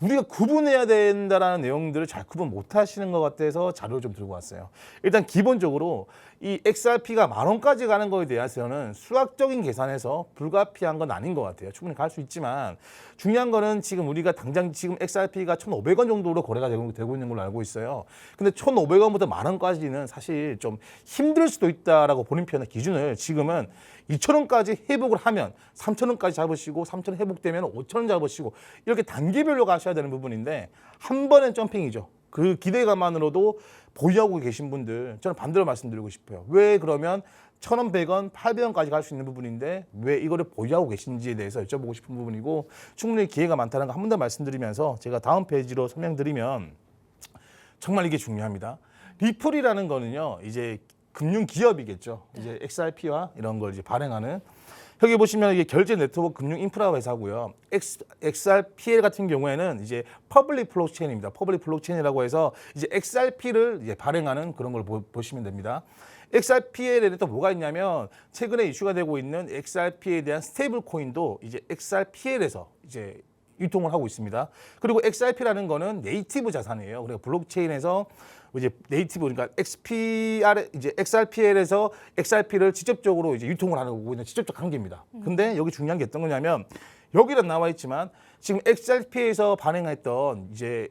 [SPEAKER 2] 우리가 구분해야 된다라는 내용들을 잘 구분 못 하시는 것 같아서 자료를 좀 들고 왔어요. 일단 기본적으로 이 XRP가 10,000원까지 가는 거에 대해서는 수학적인 계산에서 불가피한 건 아닌 것 같아요. 충분히 갈 수 있지만 중요한 거는 지금 우리가 당장 지금 XRP가 1,500원 정도로 거래가 되고 있는 걸로 알고 있어요. 근데 1,500원부터 10,000원까지는 사실 좀 힘들 수도 있다라고 본인 편의 기준을 지금은 2,000원까지 회복을 하면 3,000원까지 잡으시고 3,000원 회복되면 5,000원 잡으시고 이렇게 단계별로 가셔야 되는 부분인데 한 번엔 점핑이죠. 그 기대감만으로도 보유하고 계신 분들 저는 반대로 말씀드리고 싶어요. 왜 그러면 1,000원, 100원, 800원까지 갈 수 있는 부분인데 왜 이거를 보유하고 계신지에 대해서 여쭤보고 싶은 부분이고 충분히 기회가 많다는 거 한 번 더 말씀드리면서 제가 다음 페이지로 설명드리면 정말 이게 중요합니다. 리플이라는 거는요. 이제 금융 기업이겠죠. 이제 XRP와 이런 걸 이제 발행하는 여기 보시면 이게 결제 네트워크 금융 인프라 회사고요. XRPL 같은 경우에는 이제 퍼블릭 블록체인입니다. 퍼블릭 블록체인이라고 해서 이제 XRP를 이제 발행하는 그런 걸 보시면 됩니다. XRPL에 또 뭐가 있냐면 최근에 이슈가 되고 있는 XRP에 대한 스테이블 코인도 이제 XRPL에서 이제 유통을 하고 있습니다. 그리고 XRP라는 거는 네이티브 자산이에요. 그리고 블록체인에서 이제 네이티브 그러니까 XRPL에서 XRP를 직접적으로 이제 유통을 하고 있는 직접적 관계입니다. 근데 여기 중요한 게 어떤 거냐면 여기다 나와 있지만 지금 XRP에서 발행했던 이제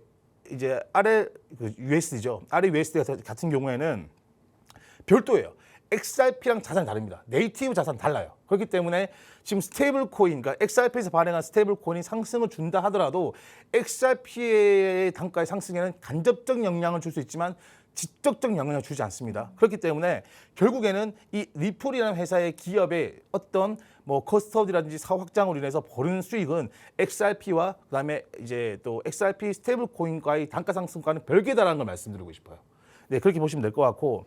[SPEAKER 2] 아래 USD죠. 아래 USD 같은 경우에는 별도예요. XRP랑 자산이 다릅니다. 네이티브 자산 달라요. 그렇기 때문에 지금 스테이블 코인, 그러니까 XRP에서 발행한 스테이블 코인이 상승을 준다 하더라도 XRP의 단가의 상승에는 간접적 영향을 줄 수 있지만 직접적 영향을 주지 않습니다. 그렇기 때문에 결국에는 이 리플이라는 회사의 기업의 어떤 뭐 커스터디라든지 사업 확장으로 인해서 벌은 수익은 XRP와 그다음에 이제 또 XRP 스테이블 코인과의 단가 상승과는 별개다라는 걸 말씀드리고 싶어요. 네, 그렇게 보시면 될 것 같고,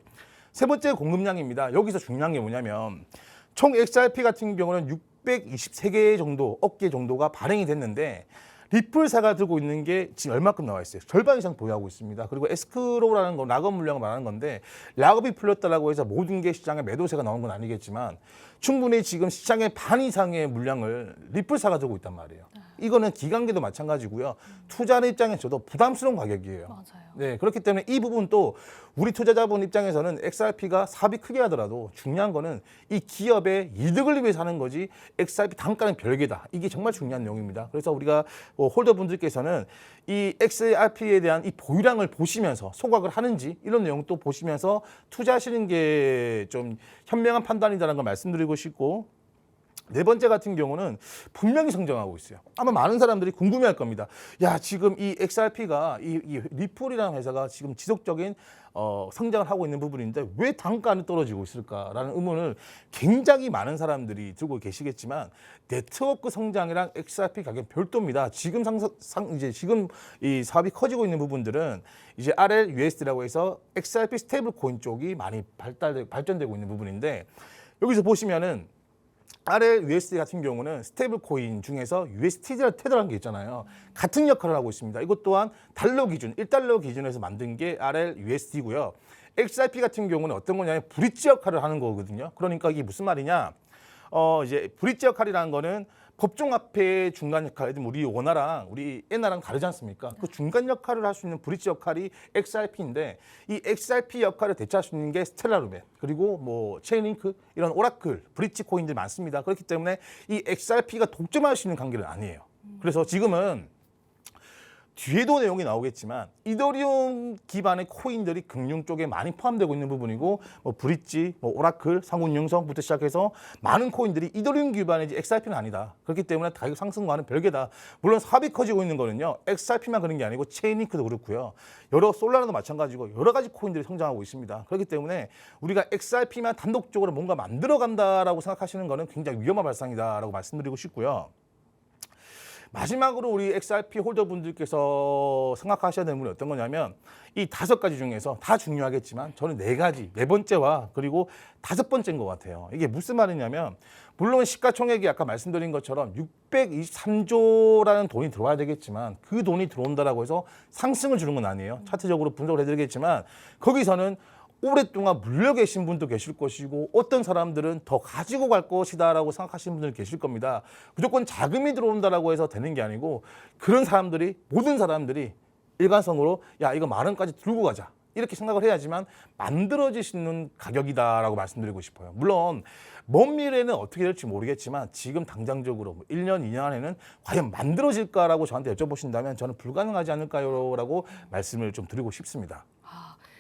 [SPEAKER 2] 세 번째 공급량입니다. 여기서 중요한 게 뭐냐면 총 XRP 같은 경우는 623개 정도, 억개 정도가 발행이 됐는데 리플사가 들고 있는 게 지금 얼마큼 나와 있어요? 절반 이상 보유하고 있습니다. 그리고 에스크로우라는 건 락업 물량을 말하는 건데, 락업이 풀렸다라고 해서 모든 게 시장에 매도세가 나온 건 아니겠지만 충분히 지금 시장의 반 이상의 물량을 리플사가 들고 있단 말이에요. 이거는 기관계도 마찬가지고요. 투자하는 입장에서도 부담스러운 가격이에요.
[SPEAKER 1] 맞아요.
[SPEAKER 2] 네, 그렇기 때문에 이 부분도 우리 투자자분 입장에서는 XRP가 사업이 크게 하더라도 중요한 거는 이 기업의 이득을 위해서 하는 거지 XRP 단가는 별개다. 이게 정말 중요한 내용입니다. 그래서 우리가 홀더분들께서는 이 XRP에 대한 이 보유량을 보시면서 소각을 하는지 이런 내용도 보시면서 투자하시는 게 좀 현명한 판단이라는 걸 말씀드리고 싶고, 네 번째 같은 경우는 분명히 성장하고 있어요. 아마 많은 사람들이 궁금해할 겁니다. 야, 지금 이 XRP가 이 리플이라는 회사가 지금 지속적인 성장을 하고 있는 부분인데 왜 단가는 떨어지고 있을까라는 의문을 굉장히 많은 사람들이 들고 계시겠지만, 네트워크 성장이랑 XRP 가격 별도입니다. 지금 지금 이 사업이 커지고 있는 부분들은 이제 RLUSD라고 해서 XRP 스테이블 코인 쪽이 많이 발전되고 있는 부분인데, 여기서 보시면은 RLUSD 같은 경우는 스테이블 코인 중에서 UST라는 게 있잖아요. 같은 역할을 하고 있습니다. 이것 또한 달러 기준, 1달러 기준에서 만든 게 RLUSD고요. XRP 같은 경우는 어떤 거냐면 브릿지 역할을 하는 거거든요. 그러니까 이게 무슨 말이냐? 이제 브릿지 역할이라는 거는 법정화폐의 중간 역할, 우리 원화랑 우리 엔화랑 다르지 않습니까? 그 중간 역할을 할 수 있는 브릿지 역할이 XRP인데, 이 XRP 역할을 대체할 수 있는 게 스텔라루멘, 그리고 뭐 체인링크, 이런 오라클, 브릿지 코인들이 많습니다. 그렇기 때문에 이 XRP가 독점할 수 있는 관계는 아니에요. 그래서 지금은 뒤에도 내용이 나오겠지만 이더리움 기반의 코인들이 금융 쪽에 많이 포함되고 있는 부분이고, 뭐 브릿지, 뭐 오라클, 상훈융성부터 시작해서 많은 코인들이 이더리움 기반의 XRP는 아니다. 그렇기 때문에 가격 상승과는 별개다. 물론 사업이 커지고 있는 거는요, XRP만 그런 게 아니고 체인링크도 그렇고요, 여러 솔라나도 마찬가지고 여러 가지 코인들이 성장하고 있습니다. 그렇기 때문에 우리가 XRP만 단독적으로 뭔가 만들어 간다라고 생각하시는 거는 굉장히 위험한 발상이다라고 말씀드리고 싶고요. 마지막으로 우리 XRP 홀더분들께서 생각하셔야 되는 부분이 어떤 거냐면, 이 5가지 중에서 다 중요하겠지만 저는 4가지, 4번째와 그리고 5번째인 것 같아요. 이게 무슨 말이냐면, 물론 시가총액이 아까 말씀드린 것처럼 623조라는 돈이 들어와야 되겠지만 그 돈이 들어온다라고 해서 상승을 주는 건 아니에요. 차트적으로 분석을 해드리겠지만 거기서는 오랫동안 물려 계신 분도 계실 것이고, 어떤 사람들은 더 가지고 갈 것이다라고 생각하시는 분들 계실 겁니다. 무조건 자금이 들어온다라고 해서 되는 게 아니고, 그런 사람들이, 모든 사람들이 일관성으로 야, 이거 10,000원까지 들고 가자, 이렇게 생각을 해야지만 만들어지시는 가격이다라고 말씀드리고 싶어요. 물론 먼 미래는 어떻게 될지 모르겠지만 지금 당장적으로 1년, 2년 안에는 과연 만들어질까라고 저한테 여쭤보신다면 저는 불가능하지 않을까요? 라고 말씀을 좀 드리고 싶습니다.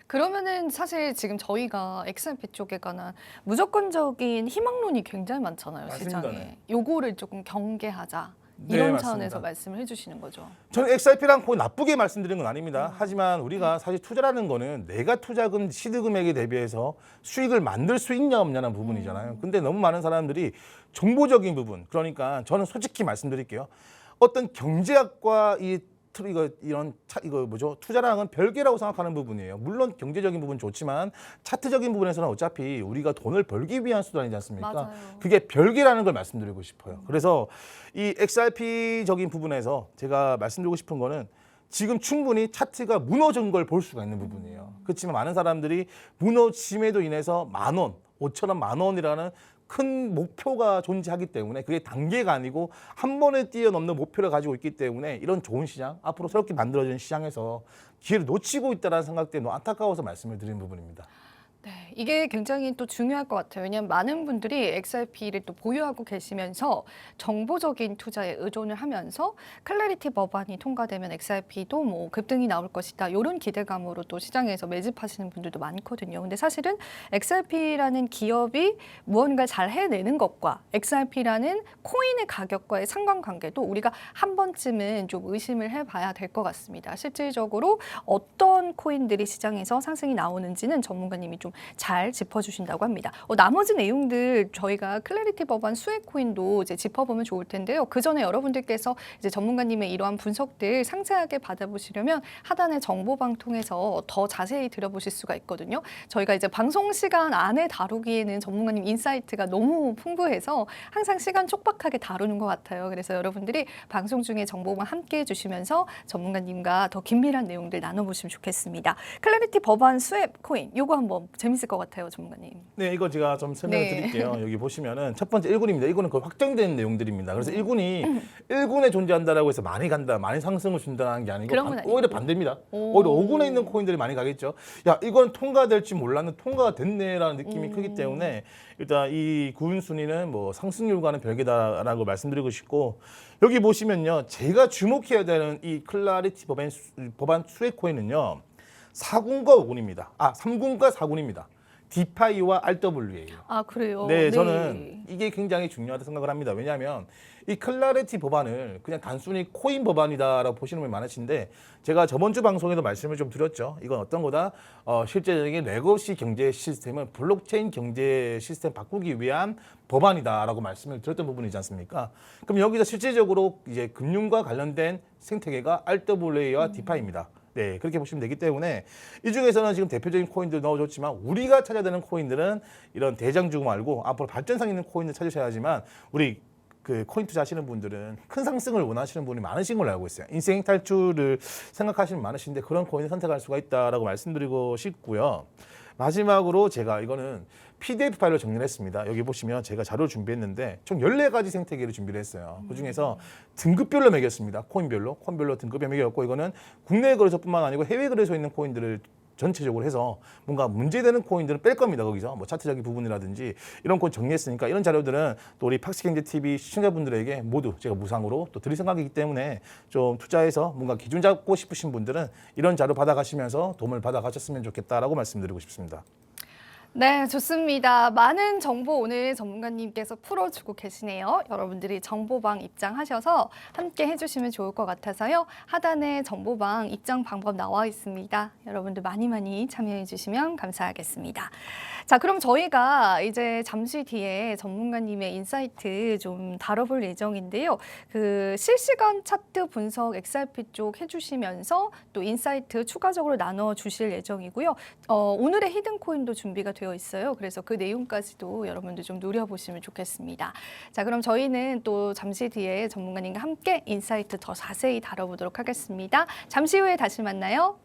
[SPEAKER 1] 그러면은 사실 지금 저희가 XRP 쪽에 관한 무조건적인 희망론이 굉장히 많잖아요,
[SPEAKER 2] 맞습니다.
[SPEAKER 1] 시장에.
[SPEAKER 2] 네.
[SPEAKER 1] 요거를 조금 경계하자,
[SPEAKER 2] 네,
[SPEAKER 1] 이런
[SPEAKER 2] 맞습니다.
[SPEAKER 1] 차원에서 말씀을 해주시는 거죠.
[SPEAKER 2] 저는 XRP랑 거의 나쁘게 말씀드린 건 아닙니다. 하지만 우리가 사실 투자라는 거는 내가 투자금 시드 금액에 대비해서 수익을 만들 수 있냐 없냐는 부분이잖아요. 근데 너무 많은 사람들이 정보적인 부분, 그러니까 저는 솔직히 말씀드릴게요. 어떤 경제학과 투자랑은 별개라고 생각하는 부분이에요. 물론 경제적인 부분 좋지만 차트적인 부분에서는 어차피 우리가 돈을 벌기 위한 수단이지 않습니까?
[SPEAKER 1] 맞아요.
[SPEAKER 2] 그게 별개라는 걸 말씀드리고 싶어요. 그래서 이 XRP적인 부분에서 제가 말씀드리고 싶은 거는, 지금 충분히 차트가 무너진 걸 볼 수가 있는 부분이에요. 그렇지만 많은 사람들이 무너짐에도 인해서 10,000원, 5,000원, 10,000원이라는 큰 목표가 존재하기 때문에, 그게 단계가 아니고 한 번에 뛰어넘는 목표를 가지고 있기 때문에 이런 좋은 시장, 앞으로 새롭게 만들어지는 시장에서 기회를 놓치고 있다는 생각 때문에 안타까워서 말씀을 드리는 부분입니다.
[SPEAKER 1] 네, 이게 굉장히 또 중요할 것 같아요. 왜냐하면 많은 분들이 XRP를 또 보유하고 계시면서 정보적인 투자에 의존을 하면서 클래리티 법안이 통과되면 XRP도 뭐 급등이 나올 것이다, 이런 기대감으로 또 시장에서 매집하시는 분들도 많거든요. 근데 사실은 XRP라는 기업이 무언가를 잘 해내는 것과 XRP라는 코인의 가격과의 상관관계도 우리가 한 번쯤은 좀 의심을 해봐야 될 것 같습니다. 실질적으로 어떤 어떤 코인들이 시장에서 상승이 나오는지는 전문가님이 좀 잘 짚어주신다고 합니다. 나머지 내용들 저희가 클래리티 법안 수혜 코인도 이제 짚어보면 좋을 텐데요. 그 전에 여러분들께서 이제 전문가님의 이러한 분석들 상세하게 받아보시려면 하단의 정보방 통해서 더 자세히 들어보실 수가 있거든요. 저희가 이제 방송 시간 안에 다루기에는 전문가님 인사이트가 너무 풍부해서 항상 시간 촉박하게 다루는 것 같아요. 그래서 여러분들이 방송 중에 정보만 함께 해주시면서 전문가님과 더 긴밀한 내용들 나눠보시면 좋겠습니다. 클래리티 법안 수혜 코인 요거 한번 재밌을 것 같아요, 전문가님.
[SPEAKER 2] 네, 이거 제가 좀 설명을
[SPEAKER 1] 네.
[SPEAKER 2] 드릴게요. 여기 보시면은 첫 번째 1군입니다. 이거는 거의 확정된 내용들입니다. 그래서 1군에 존재한다라고 해서 많이 간다, 많이 상승을 준다는 게 아니고
[SPEAKER 1] 그런 건 아니고.
[SPEAKER 2] 오히려 반대입니다. 오히려 5군에 있는 코인들이 많이 가겠죠. 야, 이건 통과될지 몰랐는데 통과가 됐네라는 느낌이 크기 때문에 일단 이 9군 순위는 뭐 상승률과는 별개다라고 말씀드리고 싶고, 여기 보시면요, 제가 주목해야 되는 이 클래리티 법안 수혜 코인은요, 4군과 5군입니다. 3군과 4군입니다. 디파이와 RW예요.
[SPEAKER 1] 아, 그래요?
[SPEAKER 2] 네, 저는 이게 굉장히 중요하다고 생각을 합니다. 왜냐하면 이 클래리티 법안을 그냥 단순히 코인 법안이다라고 보시는 분이 많으신데, 제가 저번 주 방송에도 말씀을 좀 드렸죠. 이건 어떤 거다? 실제적인 레거시 경제 시스템을 블록체인 경제 시스템 바꾸기 위한 법안이다라고 말씀을 드렸던 부분이지 않습니까? 그럼 여기서 실제적으로 이제 금융과 관련된 생태계가 RWA와 디파이입니다. 네, 그렇게 보시면 되기 때문에 이 중에서는 지금 대표적인 코인들 넣어줬지만, 우리가 찾아야 되는 코인들은 이런 대장주 말고 앞으로 발전상 있는 코인을 찾으셔야 하지만, 우리 그 코인 투자하시는 분들은 큰 상승을 원하시는 분이 많으신 걸로 알고 있어요. 인생 탈출을 생각하시는 분 많으신데 그런 코인을 선택할 수가 있다라고 말씀드리고 싶고요. 마지막으로 제가 이거는 PDF 파일로 정리를 했습니다. 여기 보시면 제가 자료를 준비했는데 총 14가지 생태계를 준비를 했어요. 그중에서 등급별로 매겼습니다. 코인별로 등급에 매겼고, 이거는 국내 거래소뿐만 아니고 해외 거래소에 있는 코인들을 전체적으로 해서 뭔가 문제되는 코인들은 뺄 겁니다. 거기서 뭐 차트적인 부분이라든지 이런 거 정리했으니까, 이런 자료들은 또 우리 팍스경제TV 시청자분들에게 모두 제가 무상으로 또 드릴 생각이기 때문에, 좀 투자해서 뭔가 기준 잡고 싶으신 분들은 이런 자료 받아가시면서 도움을 받아가셨으면 좋겠다라고 말씀드리고 싶습니다.
[SPEAKER 1] 네, 좋습니다. 많은 정보 오늘 전문가님께서 풀어주고 계시네요. 여러분들이 정보방 입장하셔서 함께 해주시면 좋을 것 같아서요. 하단에 정보방 입장 방법 나와 있습니다. 여러분들 많이 참여해 주시면 감사하겠습니다. 자, 그럼 저희가 이제 잠시 뒤에 전문가님의 인사이트 좀 다뤄볼 예정인데요. 그 실시간 차트 분석 XRP 쪽 해주시면서 또 인사이트 추가적으로 나눠주실 예정이고요. 오늘의 히든 코인도 준비가 되어 있어요. 그래서 그 내용까지도 여러분들 좀 누려보시면 좋겠습니다. 자, 그럼 저희는 또 잠시 뒤에 전문가님과 함께 인사이트 더 자세히 다뤄보도록 하겠습니다. 잠시 후에 다시 만나요.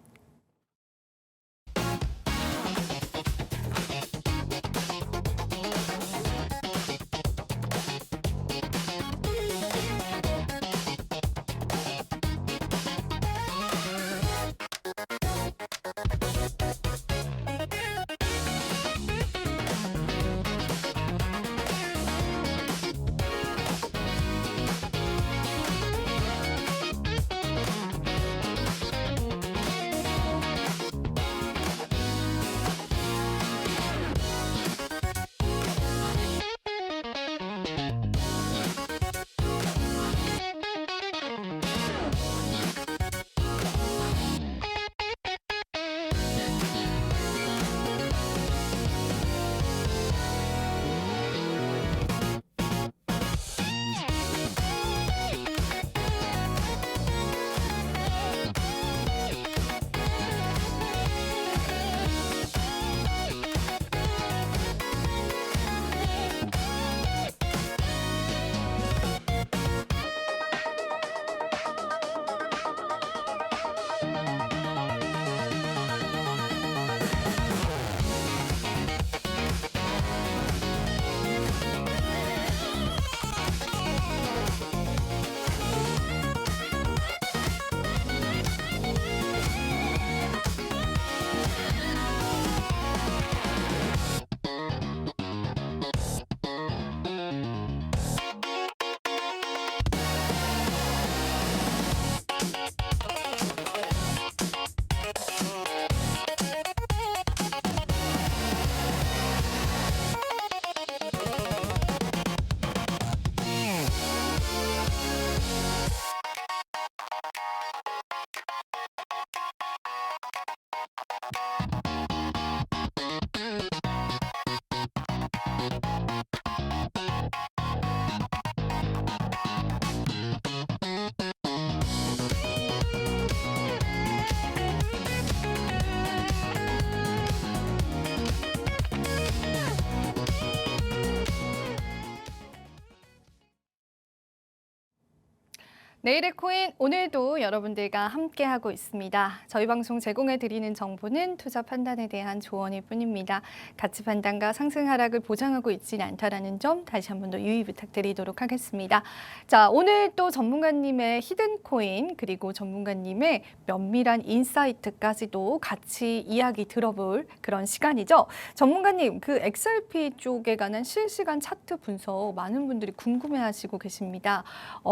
[SPEAKER 1] 내일의 코인 오늘도 여러분들과 함께하고 있습니다. 저희 방송 제공해드리는 정보는 투자 판단에 대한 조언일 뿐입니다. 가치 판단과 상승 하락을 보장하고 있지는 않다는 점 다시 한 번 더 유의 부탁드리도록 하겠습니다. 자, 오늘 또 전문가님의 히든 코인 그리고 전문가님의 면밀한 인사이트까지도 같이 이야기 들어볼 그런 시간이죠. 전문가님, 그 XRP 쪽에 관한 실시간 차트 분석 많은 분들이 궁금해하시고 계십니다.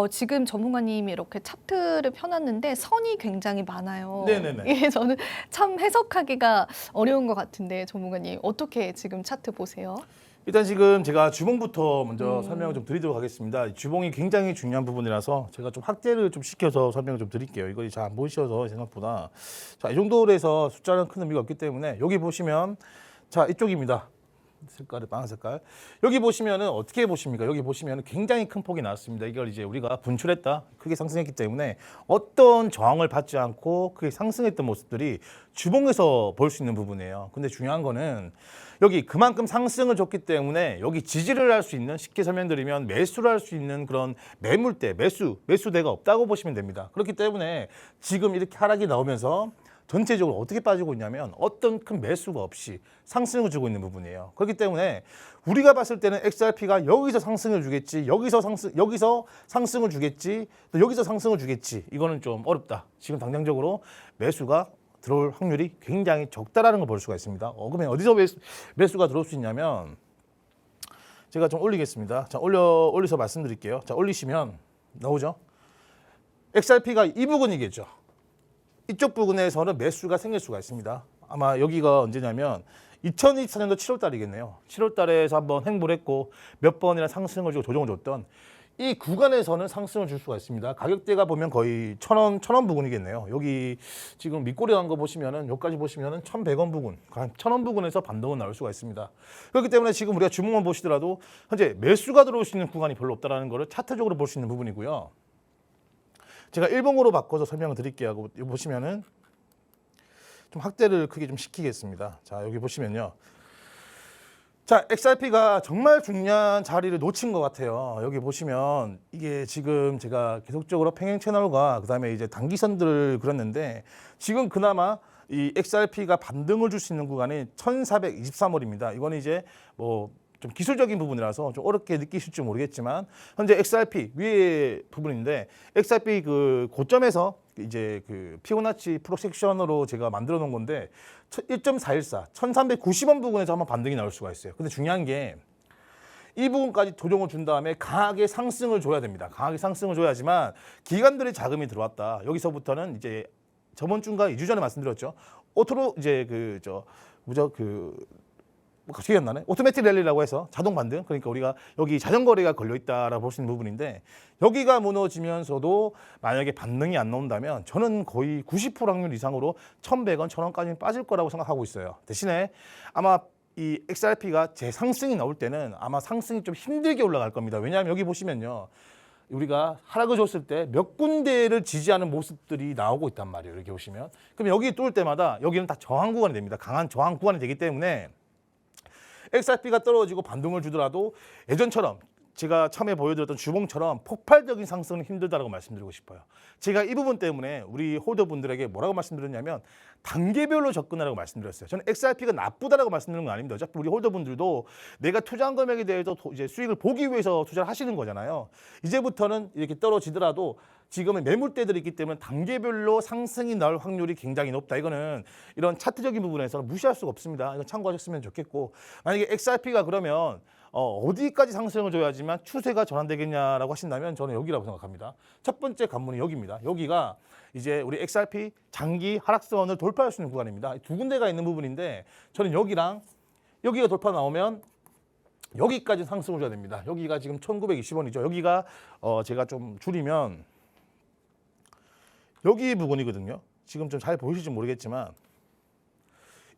[SPEAKER 1] 지금 전문가님 이렇게 차트를 펴놨는데 선이 굉장히 많아요.
[SPEAKER 2] 네네네.
[SPEAKER 1] 이게 저는 참 해석하기가 어려운 것 같은데 전문가님 어떻게 지금 차트 보세요?
[SPEAKER 2] 일단 지금 제가 주봉부터 먼저 설명을 좀 드리도록 하겠습니다. 주봉이 굉장히 중요한 부분이라서 제가 좀 확대를 좀 시켜서 설명을 좀 드릴게요. 이거 잘 안 보이셔서 생각보다. 자, 이 정도로 해서 숫자는 큰 의미가 없기 때문에 여기 보시면 자, 이쪽입니다. 색깔이 빨간 색깔. 여기 보시면은 어떻게 보십니까? 여기 보시면은 굉장히 큰 폭이 나왔습니다. 이걸 이제 우리가 분출했다, 크게 상승했기 때문에 어떤 저항을 받지 않고 크게 상승했던 모습들이 주봉에서 볼 수 있는 부분이에요. 근데 중요한 거는 여기 그만큼 상승을 줬기 때문에 여기 지지를 할 수 있는, 쉽게 설명드리면 매수를 할 수 있는 그런 매물대, 매수대가 없다고 보시면 됩니다. 그렇기 때문에 지금 이렇게 하락이 나오면서 전체적으로 어떻게 빠지고 있냐면 어떤 큰 매수가 없이 상승을 주고 있는 부분이에요. 그렇기 때문에 우리가 봤을 때는 XRP가 여기서 상승을 주겠지, 여기서 상승을 주겠지, 또 여기서 상승을 주겠지. 이거는 좀 어렵다. 지금 당장적으로 매수가 들어올 확률이 굉장히 적다라는 걸 볼 수가 있습니다. 그러면 어디서 매수가 들어올 수 있냐면 제가 좀 올리겠습니다. 자, 올려서 말씀드릴게요. 자, 올리시면 나오죠. XRP가 이 부분이겠죠. 이쪽 부분에서는 매수가 생길 수가 있습니다. 아마 여기가 언제냐면 2024년도 7월 달이겠네요. 7월 달에서 한번 횡보를 했고 몇 번이나 상승을 주고 조정을 줬던 이 구간에서는 상승을 줄 수가 있습니다. 가격대가 보면 거의 1,000원 부근이겠네요. 여기 지금 밑꼬리 간 거 보시면은 여기까지 보시면은 1,100원 부근, 1,000원 부근에서 반등은 나올 수가 있습니다. 그렇기 때문에 지금 우리가 주목만 보시더라도 현재 매수가 들어올 수 있는 구간이 별로 없다라는 거를 차트적으로 볼 수 있는 부분이고요. 제가 일봉으로 바꿔서 설명을 드릴게요. 여기 보시면은 좀 확대를 크게 좀 시키겠습니다. 자, 여기 보시면요. 자, XRP가 정말 중요한 자리를 놓친 것 같아요. 여기 보시면 이게 지금 제가 계속적으로 평행 채널과 그다음에 이제 단기선들을 그렸는데 지금 그나마 이 XRP가 반등을 줄 수 있는 구간이 1423원입니다. 이거는 이제 뭐 좀 기술적인 부분이라서 좀 어렵게 느끼실지 모르겠지만 현재 XRP 위에 부분인데 XRP 그 고점에서 이제 그 피보나치 프로젝션으로 제가 만들어 놓은 건데 1.414, 1390원 부분에서 한번 반등이 나올 수가 있어요. 근데 중요한 게 이 부분까지 조정을 준 다음에 강하게 상승을 줘야 됩니다. 강하게 상승을 줘야지만 기관들의 자금이 들어왔다. 여기서부터는 이제 저번 주인가 2주 전에 말씀드렸죠. 오토로 이제 기억이 안 나네. 오토매틱 랠리라고 해서 자동 반등. 그러니까 우리가 여기 자전거래가 걸려 있다라고 볼 수 있는 부분인데 여기가 무너지면서도 만약에 반등이 안 나온다면 저는 거의 90% 확률 이상으로 1,100원, 1,000원까지 빠질 거라고 생각하고 있어요. 대신에 아마 이 XRP가 재상승이 나올 때는 아마 상승이 좀 힘들게 올라갈 겁니다. 왜냐하면 여기 보시면요. 우리가 하락을 줬을 때 몇 군데를 지지하는 모습들이 나오고 있단 말이에요. 이렇게 보시면. 그럼 여기 뚫을 때마다 여기는 다 저항 구간이 됩니다. 강한 저항 구간이 되기 때문에 XRP가 떨어지고 반등을 주더라도 예전처럼 제가 처음에 보여드렸던 주봉처럼 폭발적인 상승은 힘들다라고 말씀드리고 싶어요. 제가 이 부분 때문에 우리 홀더분들에게 뭐라고 말씀드렸냐면 단계별로 접근하라고 말씀드렸어요. 저는 XRP가 나쁘다라고 말씀드리는 건 아닙니다. 어차피 우리 홀더분들도 내가 투자한 금액에 대해서 이제 수익을 보기 위해서 투자를 하시는 거잖아요. 이제부터는 이렇게 떨어지더라도 지금은 매물대들이 있기 때문에 단계별로 상승이 나올 확률이 굉장히 높다. 이거는 이런 차트적인 부분에서는 무시할 수가 없습니다. 이건 참고하셨으면 좋겠고 만약에 XRP가 그러면 어디까지 상승을 줘야지만 추세가 전환되겠냐라고 하신다면 저는 여기라고 생각합니다. 첫 번째 관문이 여기입니다. 여기가 이제 우리 XRP 장기 하락선을 돌파할 수 있는 구간입니다. 두 군데가 있는 부분인데 저는 여기가 돌파 나오면 여기까지 상승을 줘야 됩니다. 여기가 지금 1920원이죠. 여기가 제가 좀 줄이면 여기 부분이거든요. 지금 좀 잘 보이실지 모르겠지만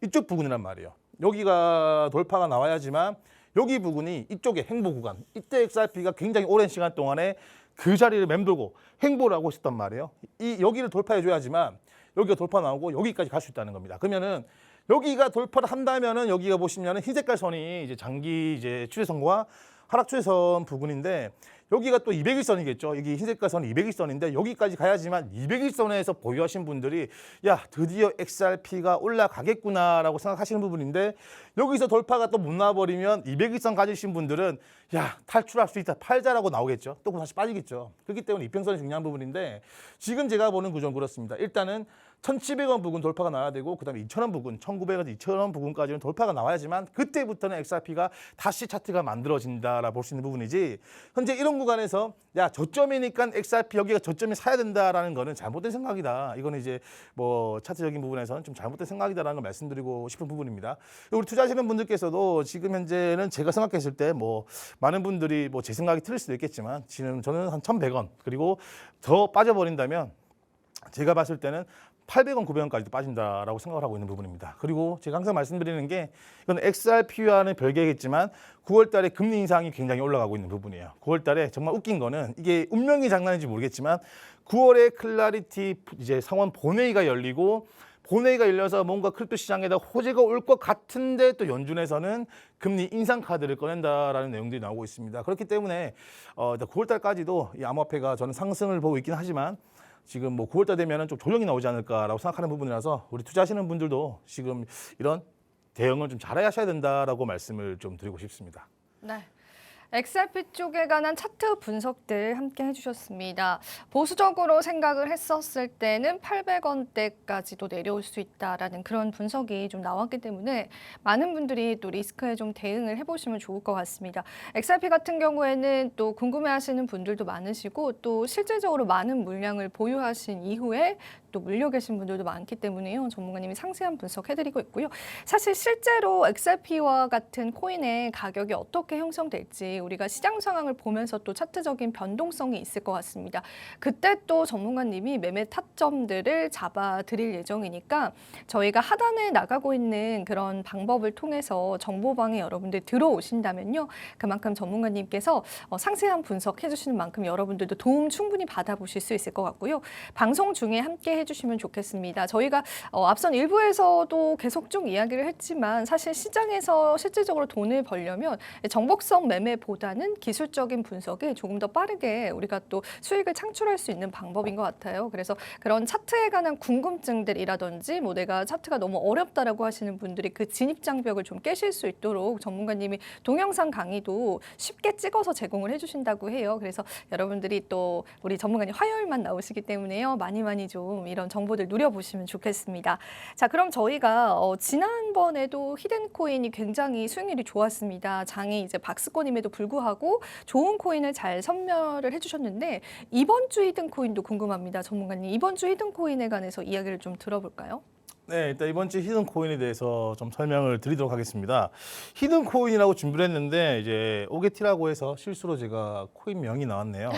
[SPEAKER 2] 이쪽 부분이란 말이에요. 여기가 돌파가 나와야지만 여기 부분이 이쪽에 횡보 구간. 이때 XRP가 굉장히 오랜 시간 동안에 그 자리를 맴돌고 횡보를 하고 있었단 말이에요. 여기를 돌파해줘야지만 여기가 돌파 나오고 여기까지 갈 수 있다는 겁니다. 그러면은 여기가 돌파를 한다면은 여기가 보시면은 흰 색깔 선이 이제 장기 이제 추세선과 하락 추세선 부분인데 여기가 또 200일선이겠죠. 여기 흰색깔 선이 200일선인데 여기까지 가야지만 200일선에서 보유하신 분들이 야 드디어 XRP가 올라가겠구나라고 생각하시는 부분인데 여기서 돌파가 또 못 나와버리면 200일선 가지신 분들은 야 탈출할 수 있다 팔자라고 나오겠죠. 또 다시 빠지겠죠. 그렇기 때문에 이평선이 중요한 부분인데 지금 제가 보는 구조는 그렇습니다. 일단은 1,700원 부근 돌파가 나와야 되고 그다음에 2,000원 부근, 1,900원에서 2,000원 부근까지는 돌파가 나와야지만 그때부터는 XRP가 다시 차트가 만들어진다라 볼 수 있는 부분이지 현재 이런 구간에서 야 저점이니까 XRP 여기가 저점이 사야 된다라는 거는 잘못된 생각이다. 이거는 이제 뭐 차트적인 부분에서는 좀 잘못된 생각이다라는 걸 말씀드리고 싶은 부분입니다. 우리 투자하시는 분들께서도 지금 현재는 제가 생각했을 때 뭐 많은 분들이 뭐 제 생각이 틀릴 수도 있겠지만 지금 저는 한 1,100원 그리고 더 빠져버린다면 제가 봤을 때는 800원, 900원까지도 빠진다라고 생각을 하고 있는 부분입니다. 그리고 제가 항상 말씀드리는 게 이건 XRP와는 별개겠지만 9월 달에 금리 인상이 굉장히 올라가고 있는 부분이에요. 9월 달에 정말 웃긴 거는 이게 운명이 장난인지 모르겠지만 9월에 클라리티 이제 상원 본회의가 열리고 본회의가 열려서 뭔가 크립토 시장에다 호재가 올 것 같은데 또 연준에서는 금리 인상 카드를 꺼낸다라는 내용들이 나오고 있습니다. 그렇기 때문에 9월 달까지도 이 암호화폐가 저는 상승을 보고 있긴 하지만 지금 뭐 9월달 되면은 좀 조정이 나오지 않을까라고 생각하는 부분이라서 우리 투자하시는 분들도 지금 이런 대응을 좀 잘하셔야 된다라고 말씀을 좀 드리고 싶습니다.
[SPEAKER 1] 네. XRP 쪽에 관한 차트 분석들 함께 해주셨습니다. 보수적으로 생각을 했었을 때는 800원대까지도 내려올 수 있다라는 그런 분석이 좀 나왔기 때문에 많은 분들이 또 리스크에 좀 대응을 해보시면 좋을 것 같습니다. XRP 같은 경우에는 또 궁금해하시는 분들도 많으시고 또 실질적으로 많은 물량을 보유하신 이후에 또 물려 계신 분들도 많기 때문에요. 전문가님이 상세한 분석해드리고 있고요. 사실 실제로 XRP와 같은 코인의 가격이 어떻게 형성될지 우리가 시장 상황을 보면서 또 차트적인 변동성이 있을 것 같습니다. 그때 또 전문가님이 매매 타점들을 잡아드릴 예정이니까 저희가 하단에 나가고 있는 그런 방법을 통해서 정보방에 여러분들 들어오신다면요. 그만큼 전문가님께서 상세한 분석해 주시는 만큼 여러분들도 도움 충분히 받아보실 수 있을 것 같고요. 방송 중에 함께 해주시면 좋겠습니다. 저희가 앞선 일부에서도 계속 쭉 이야기를 했지만 사실 시장에서 실질적으로 돈을 벌려면 정복성 매매보다는 기술적인 분석이 조금 더 빠르게 우리가 또 수익을 창출할 수 있는 방법인 것 같아요. 그래서 그런 차트에 관한 궁금증들이라든지 뭐 내가 차트가 너무 어렵다라고 하시는 분들이 그 진입 장벽을 좀 깨실 수 있도록 전문가님이 동영상 강의도 쉽게 찍어서 제공을 해주신다고 해요. 그래서 여러분들이 또 우리 전문가님 화요일만 나오시기 때문에요. 많이 좀 이런 정보들 누려보시면 좋겠습니다. 자, 그럼 저희가 지난번에도 히든코인이 굉장히 수익률이 좋았습니다. 장이 이제 박스권임에도 불구하고 좋은 코인을 잘 선별을 해주셨는데 이번 주 히든코인도 궁금합니다. 전문가님, 이번 주 히든코인에 관해서 이야기를 좀 들어볼까요?
[SPEAKER 2] 네, 일단 이번 주 히든 코인에 대해서 좀 설명을 드리도록 하겠습니다. 히든 코인이라고 준비를 했는데 이제 오게티라고 해서 실수로 제가 코인 명이 나왔네요.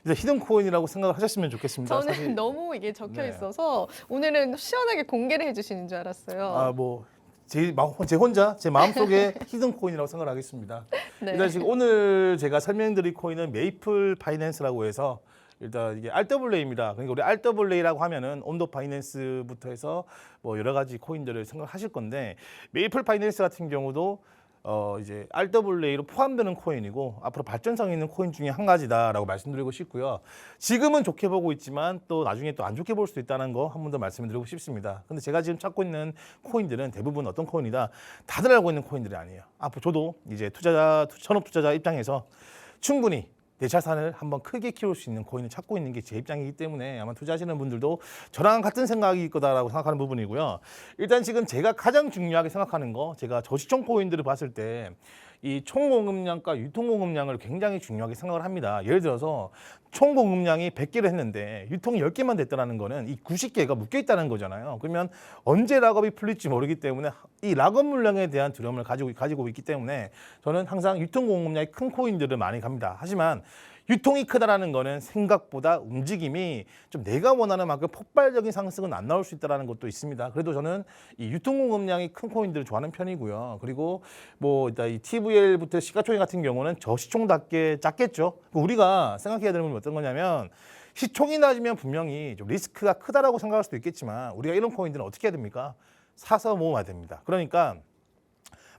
[SPEAKER 2] 이제 히든 코인이라고 생각을 하셨으면 좋겠습니다.
[SPEAKER 1] 저는
[SPEAKER 2] 사실,
[SPEAKER 1] 너무 이게 적혀
[SPEAKER 2] 네.
[SPEAKER 1] 있어서 오늘은 시원하게 공개를 해주시는 줄 알았어요.
[SPEAKER 2] 제 혼자 제 마음속에 히든 코인이라고 생각을 하겠습니다.
[SPEAKER 1] 네.
[SPEAKER 2] 일단 지금 오늘 제가 설명드릴 코인은 메이플 파이낸스라고 해서 일단 이게 RWA입니다. 그러니까 우리 RWA라고 하면은 온도 파이낸스부터 해서 뭐 여러 가지 코인들을 생각하실 건데 메이플 파이낸스 같은 경우도 이제 RWA로 포함되는 코인이고 앞으로 발전성 있는 코인 중에 한 가지다라고 말씀드리고 싶고요. 지금은 좋게 보고 있지만 또 나중에 또 안 좋게 볼 수도 있다는 거 한 번 더 말씀을 드리고 싶습니다. 근데 제가 지금 찾고 있는 코인들은 대부분 어떤 코인이다? 다들 알고 있는 코인들이 아니에요. 앞으로 저도 이제 천업 투자자 입장에서 충분히 내 자산을 한번 크게 키울 수 있는 코인을 찾고 있는 게 제 입장이기 때문에 아마 투자하시는 분들도 저랑 같은 생각일 거다라고 생각하는 부분이고요. 일단 지금 제가 가장 중요하게 생각하는 거, 제가 저시총 코인들을 봤을 때 이 총공급량과 유통공급량을 굉장히 중요하게 생각을 합니다. 예를 들어서 총공급량이 100개를 했는데 유통이 10개만 됐다는 거는 이 90개가 묶여 있다는 거잖아요. 그러면 언제 락업이 풀릴지 모르기 때문에 이 락업 물량에 대한 두려움을 가지고 있기 때문에 저는 항상 유통공급량이 큰 코인들을 많이 갑니다. 하지만 유통이 크다라는 거는 생각보다 움직임이 좀 내가 원하는 만큼 폭발적인 상승은 안 나올 수 있다는 것도 있습니다. 그래도 저는 이 유통공급량이 큰 코인들을 좋아하는 편이고요. 그리고 뭐 일단 이 TVL부터 시가총액 같은 경우는 저시총답게 작겠죠. 우리가 생각해야 되는 건 어떤 거냐면 시총이 낮으면 분명히 좀 리스크가 크다라고 생각할 수도 있겠지만 우리가 이런 코인들은 어떻게 해야 됩니까? 사서 모아야 됩니다. 그러니까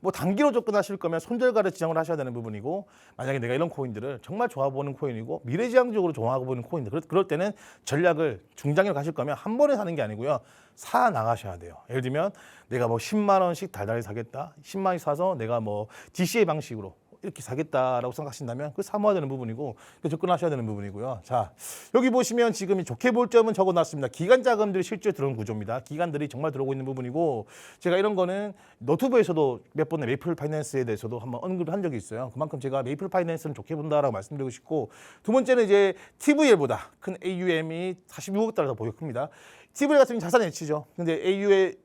[SPEAKER 2] 뭐 단기로 접근하실 거면 손절가를 지정을 하셔야 되는 부분이고, 만약에 내가 이런 코인들을 정말 좋아 보는 코인이고 미래지향적으로 좋아하고 보는 코인들, 그럴 때는 전략을 중장기로 가실 거면 한 번에 사는 게 아니고요, 사 나가셔야 돼요. 예를 들면 내가 뭐 10만 원씩 달달이 사겠다, 10만 원씩 사서 내가 뭐 DCA 방식으로 이렇게 사겠다라고 생각하신다면 그 사모해야 되는 부분이고, 접근하셔야 되는 부분이고요. 자, 여기 보시면 지금 좋게 볼 점은 적어놨습니다. 기관 자금들이 실제 들어온 구조입니다. 기관들이 정말 들어오고 있는 부분이고, 제가 이런 거는 너튜브에서도 몇 번의 메이플 파이낸스에 대해서도 한번 언급을 한 적이 있어요. 그만큼 제가 메이플 파이낸스는 좋게 본다라고 말씀드리고 싶고, 두 번째는 이제 TVL보다 큰 AUM이 46억 달러 더 보였습니다. TVL 같은 경우는 자산 해치죠. 근데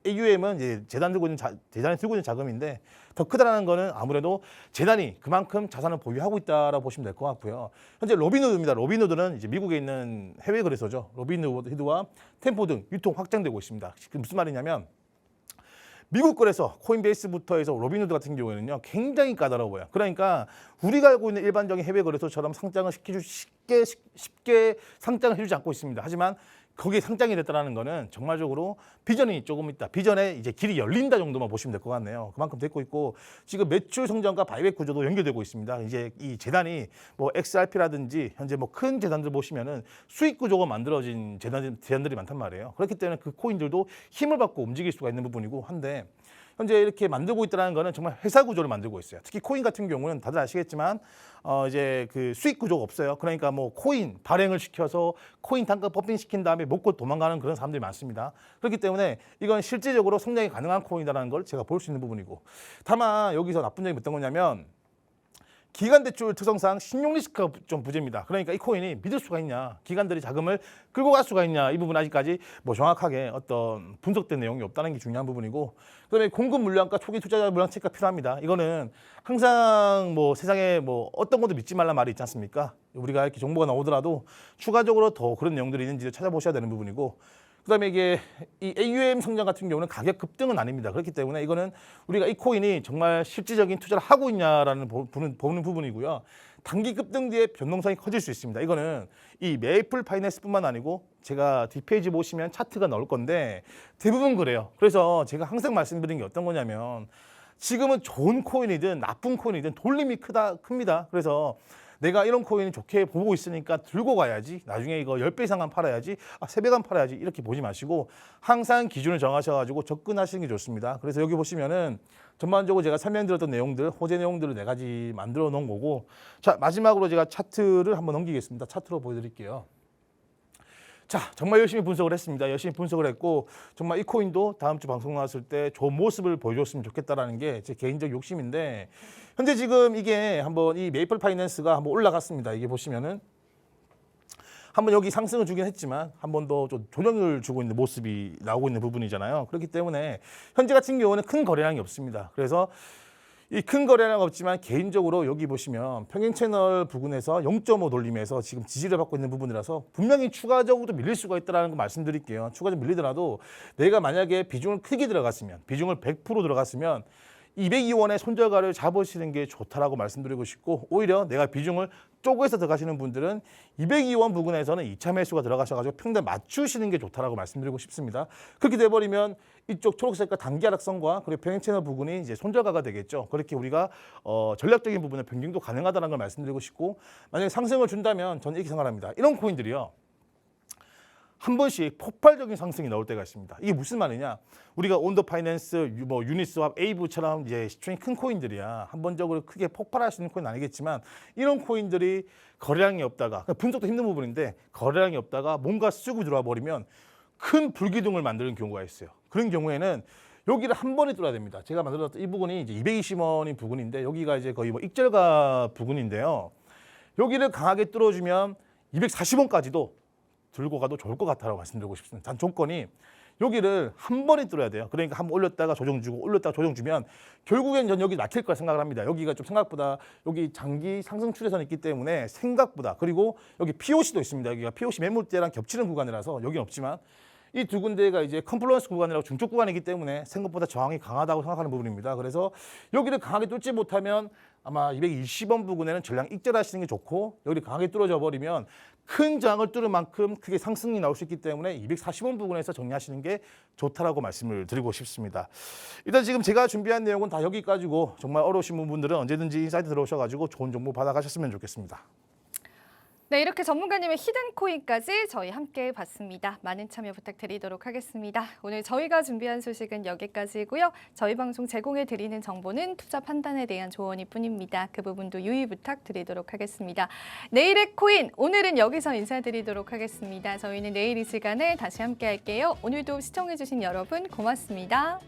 [SPEAKER 2] AUM은 이제 재단이 들고 있는 자금인데, 더 크다라는 거는 아무래도 재단이 그만큼 자산을 보유하고 있다라고 보시면 될 것 같고요. 현재 로빈후드입니다. 로빈후드는 이제 미국에 있는 해외 거래소죠. 로빈후드와 템포 등 유통 확장되고 있습니다. 그 무슨 말이냐면, 미국 거래소 코인베이스부터 해서 로빈후드 같은 경우에는요, 굉장히 까다로워요. 그러니까 우리가 알고 있는 일반적인 해외 거래소처럼 상장을 쉽게 상장을 해주지 않고 있습니다. 하지만 거기에 상장이 됐다는 거는 정말적으로 비전이 조금 있다, 비전에 이제 길이 열린다 정도만 보시면 될 것 같네요. 그만큼 됐고 있고, 지금 매출 성장과 바이백 구조도 연결되고 있습니다. 이제 이 재단이 뭐 XRP라든지 현재 뭐 큰 재단들 보시면은 수익 구조가 만들어진 재단들이 많단 말이에요. 그렇기 때문에 그 코인들도 힘을 받고 움직일 수가 있는 부분이고 한데, 현재 이렇게 만들고 있다는 거는 정말 회사 구조를 만들고 있어요. 특히 코인 같은 경우는 다들 아시겠지만 이제 그 수익 구조가 없어요. 그러니까 뭐 코인 발행을 시켜서 코인 단가 법인 시킨 다음에 먹고 도망가는 그런 사람들이 많습니다. 그렇기 때문에 이건 실질적으로 성장이 가능한 코인이라는 걸 제가 볼 수 있는 부분이고, 다만 여기서 나쁜 점이 어떤 거냐면, 기관 대출 특성상 신용 리스크가 좀 부재입니다. 그러니까 이 코인이 믿을 수가 있냐, 기관들이 자금을 끌고 갈 수가 있냐, 이 부분 아직까지 뭐 정확하게 어떤 분석된 내용이 없다는 게 중요한 부분이고, 그다음에 공급 물량과 초기 투자자 물량 체크가 필요합니다. 이거는 항상 뭐 세상에 뭐 어떤 것도 믿지 말란 말이 있지 않습니까? 우리가 이렇게 정보가 나오더라도 추가적으로 더 그런 내용들이 있는지를 찾아보셔야 되는 부분이고, 그다음에 이게 이 AUM 성장 같은 경우는 가격 급등은 아닙니다. 그렇기 때문에 이거는 우리가 이 코인이 정말 실질적인 투자를 하고 있냐라는 보는 부분이고요. 단기 급등 뒤에 변동성이 커질 수 있습니다. 이거는 이 메이플 파이낸스뿐만 아니고, 제가 뒷페이지 보시면 차트가 나올 건데 대부분 그래요. 그래서 제가 항상 말씀드린 게 어떤 거냐면, 지금은 좋은 코인이든 나쁜 코인이든 돌림이 큽니다. 그래서 내가 이런 코인을 좋게 보고 있으니까 들고 가야지, 나중에 이거 10배 이상만 팔아야지, 3배만 팔아야지, 이렇게 보지 마시고 항상 기준을 정하셔가지고 접근하시는 게 좋습니다. 그래서 여기 보시면은 전반적으로 제가 설명드렸던 내용들, 호재 내용들을 4가지 만들어 놓은 거고, 자, 마지막으로 제가 차트를 한번 넘기겠습니다. 차트로 보여드릴게요. 자, 정말 열심히 분석을 했습니다. 열심히 분석을 했고, 정말 이 코인도 다음 주 방송 나왔을 때 좋은 모습을 보여줬으면 좋겠다라는 게 제 개인적 욕심인데, 현재 지금 이게 한번 이 메이플 파이낸스가 한번 올라갔습니다. 이게 보시면은 한번 여기 상승을 주긴 했지만 한 번 더 좀 조정을 주고 있는 모습이 나오고 있는 부분이잖아요. 그렇기 때문에 현재 같은 경우는 큰 거래량이 없습니다. 그래서 이 큰 거래량 없지만 개인적으로 여기 보시면 평행 채널 부근에서 0.5 돌림에서 지금 지지를 받고 있는 부분이라서 분명히 추가적으로 밀릴 수가 있다는 거 말씀드릴게요. 추가적으로 밀리더라도 내가 만약에 비중을 크게 들어갔으면, 비중을 100% 들어갔으면 202원의 손절가를 잡으시는 게 좋다라고 말씀드리고 싶고, 오히려 내가 비중을 쪼개서 들어가시는 분들은 202원 부근에서는 2차 매수가 들어가셔가지고 평단 맞추시는 게 좋다라고 말씀드리고 싶습니다. 그렇게 돼버리면 이쪽 초록색과 단기 하락선과 그리고 평행 채널 부분이 이제 손절가가 되겠죠. 그렇게 우리가 전략적인 부분에 변경도 가능하다는 걸 말씀드리고 싶고, 만약에 상승을 준다면 저는 이렇게 생각합니다. 이런 코인들이요, 한 번씩 폭발적인 상승이 나올 때가 있습니다. 이게 무슨 말이냐? 우리가 온더 파이낸스, 뭐 유니스왑, 에이브처럼 이제 시총이 큰 코인들이야. 한 번적으로 크게 폭발할 수 있는 코인은 아니겠지만, 이런 코인들이 거래량이 없다가, 분석도 힘든 부분인데 거래량이 없다가 뭔가 쓰고 들어와 버리면 큰 불기둥을 만드는 경우가 있어요. 그런 경우에는 여기를 한 번에 뚫어야 됩니다. 제가 만들었던 이 부분이 이제 220원인 부분인데, 여기가 이제 거의 뭐 익절가 부분인데요. 여기를 강하게 뚫어주면 240원까지도 들고 가도 좋을 것 같다고 말씀드리고 싶습니다. 단 조건이 여기를 한 번에 뚫어야 돼요. 그러니까 한번 올렸다가 조정 주고 올렸다가 조정 주면 결국엔 전 여기 막힐 거라 생각을 합니다. 여기가 좀 생각보다 여기 장기 상승 추세선이 있기 때문에 생각보다, 그리고 여기 POC도 있습니다. 여기가 POC 매물대랑 겹치는 구간이라서 여기는 없지만 이 두 군데가 이제 컨플루언스 구간이라고 중축 구간이기 때문에 생각보다 저항이 강하다고 생각하는 부분입니다. 그래서 여기를 강하게 뚫지 못하면 아마 220원 부근에는 전량 익절하시는 게 좋고, 여기 강하게 뚫어져 버리면 큰 저항을 뚫을 만큼 크게 상승이 나올 수 있기 때문에 240원 부근에서 정리하시는 게 좋다라고 말씀을 드리고 싶습니다. 일단 지금 제가 준비한 내용은 다 여기까지고, 정말 어려우신 분들은 언제든지 사이트 들어오셔가지고 좋은 정보 받아가셨으면 좋겠습니다.
[SPEAKER 1] 네, 이렇게 전문가님의 히든 코인까지 저희 함께 봤습니다. 많은 참여 부탁드리도록 하겠습니다. 오늘 저희가 준비한 소식은 여기까지고요. 저희 방송 제공해 드리는 정보는 투자 판단에 대한 조언일 뿐입니다. 그 부분도 유의 부탁드리도록 하겠습니다. 내일의 코인, 오늘은 여기서 인사드리도록 하겠습니다. 저희는 내일 이 시간에 다시 함께 할게요. 오늘도 시청해 주신 여러분 고맙습니다.